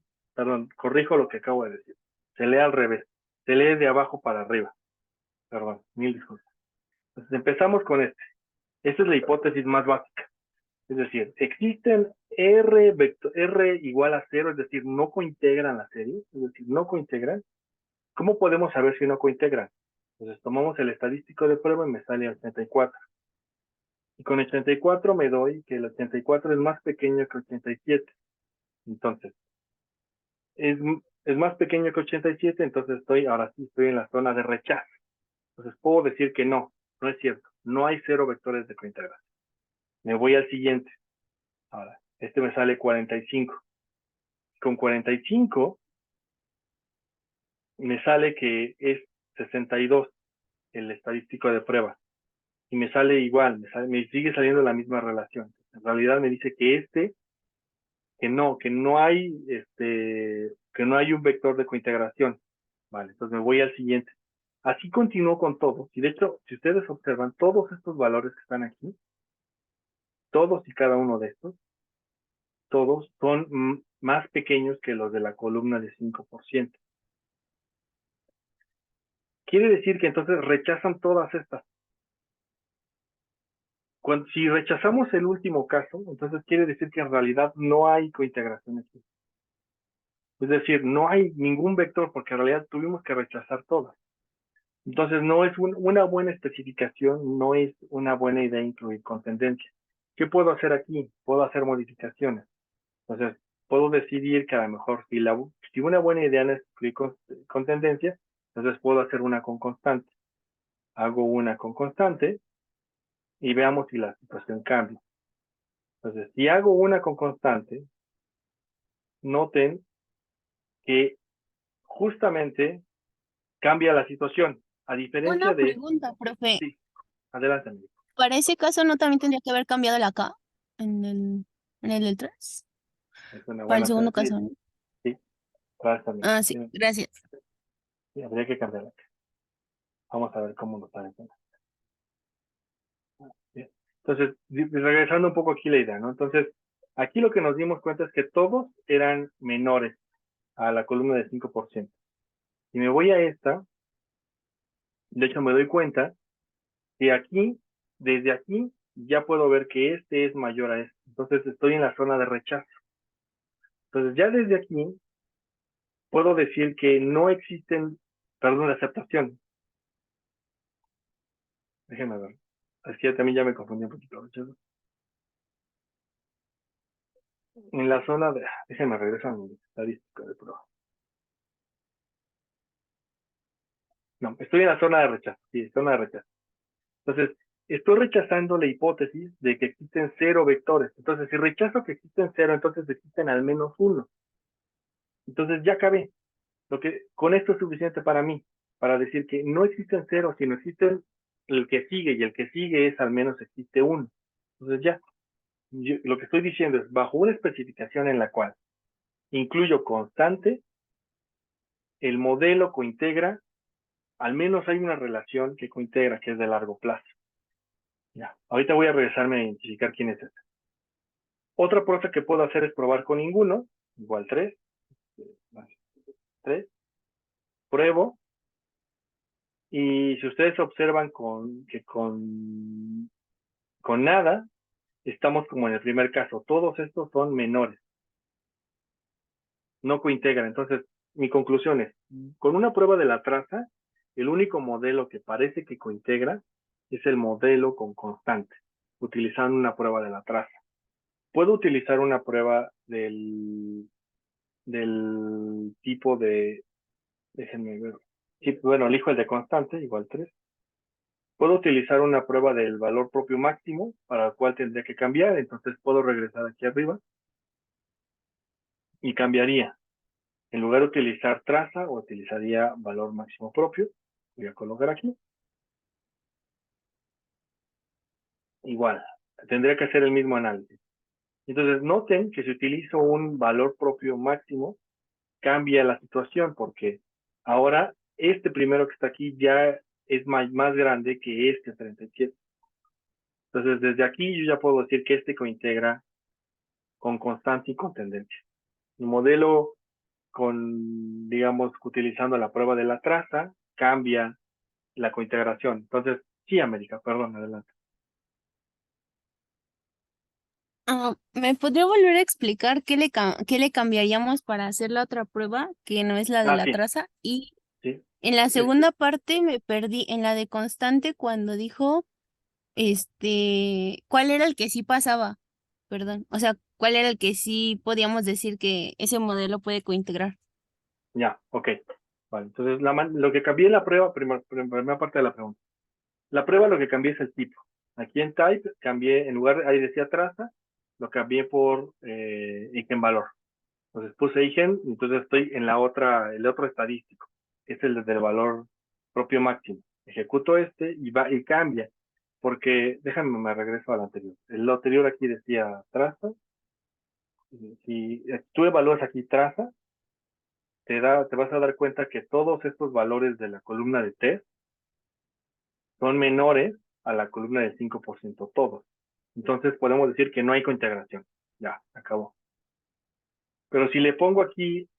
corrijo lo que acabo de decir. Se lee al revés, se lee de abajo para arriba. Perdón, mil disculpas. Entonces empezamos con este. Esta es la hipótesis más básica. Es decir, existen R igual a 0, es decir, no cointegran la serie, es decir, no cointegran. ¿Cómo podemos saber si no cointegran? Entonces tomamos el estadístico de prueba y me sale 84. Y con 84 me doy que el 84 es más pequeño que 87. Entonces, es más pequeño que 87, entonces ahora sí estoy en la zona de rechazo. Entonces puedo decir que no es cierto. No hay 0 vectores de cointegración. Me voy al siguiente. Ahora, este me sale 45. Con 45 me sale que es 62 el estadístico de prueba. Y me sale igual, me sigue saliendo la misma relación. En realidad me dice que que no hay, que no hay un vector de cointegración. Vale, entonces me voy al siguiente. Así continúo con todos. Y de hecho, si ustedes observan, todos estos valores que están aquí, todos y cada uno de estos, todos son más pequeños que los de la columna de 5%. Quiere decir que entonces rechazan todas estas. Si rechazamos el último caso, entonces quiere decir que en realidad no hay cointegración aquí. Es decir, no hay ningún vector porque en realidad tuvimos que rechazar todas. Entonces no es una buena especificación, no es una buena idea incluir con tendencia. ¿Qué puedo hacer aquí? Puedo hacer modificaciones. Entonces, puedo decidir que a lo mejor si una buena idea es incluir con tendencia, entonces puedo hacer una con constante. Hago una con constante y veamos si la situación cambia. Entonces, si hago una con constante, noten que justamente cambia la situación. A diferencia Una de... pregunta, profe. Sí, adelante, amigo. Para ese caso, ¿no también tendría que haber cambiado la K en el del 3? Es una Para el buena... segundo Sí, caso, ¿no? sí, gracias, amigo. Ah, sí, gracias. Sí, habría que cambiarla. Vamos a ver cómo nos sale. Bien. Entonces, regresando un poco aquí la idea, ¿no? Entonces, aquí lo que nos dimos cuenta es que todos eran menores a la columna de 5%. Y me voy a esta, de hecho me doy cuenta que aquí, desde aquí, ya puedo ver que este es mayor a este. Entonces estoy en la zona de rechazo. Entonces ya desde aquí, puedo decir que no existen, perdón, de aceptación. Déjenme ver. Es que también ya me confundí un poquito. Rechazo. En la zona de, déjenme regresar a mi estadística de prueba. No, estoy en la zona de rechazo. Sí, zona de rechazo. Entonces, estoy rechazando la hipótesis de que existen 0 vectores. Entonces, si rechazo que existen 0, entonces existen al menos 1. Entonces, ya acabé. Con esto es suficiente para mí, para decir que no existen 0, sino existen el que sigue, y el que sigue es al menos existe 1. Entonces, ya. Lo que estoy diciendo es, bajo una especificación en la cual incluyo constante, el modelo cointegra, al menos hay una relación que cointegra, que es de largo plazo. Ya. Ahorita voy a regresarme a identificar quién es este. Otra cosa que puedo hacer es probar con ninguno, igual 3, 3, pruebo, y si ustedes observan que con nada, estamos como en el primer caso, todos estos son menores, no cointegran. Entonces, mi conclusión es, con una prueba de la traza, el único modelo que parece que cointegra es el modelo con constante, utilizando una prueba de la traza. Puedo utilizar una prueba del tipo de, déjenme ver, sí, bueno, elijo el de constante, igual 3. Puedo utilizar una prueba del valor propio máximo, para el cual tendría que cambiar, entonces puedo regresar aquí arriba y cambiaría. En lugar de utilizar traza, utilizaría valor máximo propio. Voy a colocar aquí. Igual, tendría que hacer el mismo análisis. Entonces, noten que si utilizo un valor propio máximo, cambia la situación, porque ahora este primero que está aquí ya es más grande que este 37. Entonces, desde aquí yo ya puedo decir que este cointegra con constante y con tendencia. El modelo digamos, utilizando la prueba de la traza, cambia la cointegración. Entonces, sí, América, perdón, adelante. ¿Me podría volver a explicar qué le cambiaríamos para hacer la otra prueba, que no es la de la Sí, traza? Y sí. en la segunda parte me perdí, en la de constante, cuando dijo, ¿cuál era el que sí pasaba? Perdón, o sea, ¿cuál era el que sí podíamos decir que ese modelo puede cointegrar? Ya, ok. Vale, entonces lo que cambié en la prueba, primera parte de la pregunta. La prueba lo que cambié es el tipo. Aquí en type cambié, en lugar de ahí decía traza, lo cambié por eigenvalor. Entonces puse eigen, entonces estoy en el otro estadístico. Es el del valor propio máximo. Ejecuto este y va y cambia. Porque, déjame, me regreso al anterior. El anterior aquí decía traza. Si tú evalúas aquí traza, te vas a dar cuenta que todos estos valores de la columna de test son menores a la columna del 5% todos. Entonces podemos decir que no hay cointegración. Ya, acabó. Pero si le pongo aquí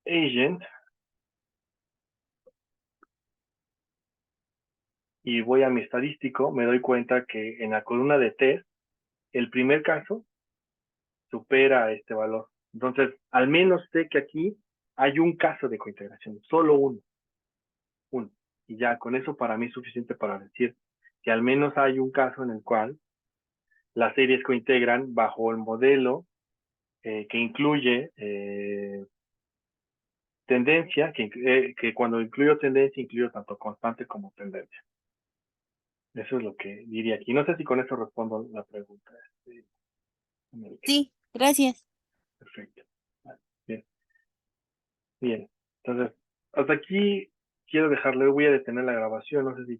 agent y voy a mi estadístico, me doy cuenta que en la columna de test, el primer caso supera este valor. Entonces, al menos sé que aquí hay un caso de cointegración, solo uno. Y ya, con eso para mí es suficiente para decir que al menos hay un caso en el cual las series cointegran bajo el modelo que incluye tendencia, que cuando incluyo tendencia, incluyo tanto constante como tendencia. Eso es lo que diría aquí. No sé si con eso respondo la pregunta. Sí, gracias. Perfecto. Vale, bien. Bien. Entonces, hasta aquí quiero dejarle, voy a detener la grabación. No sé si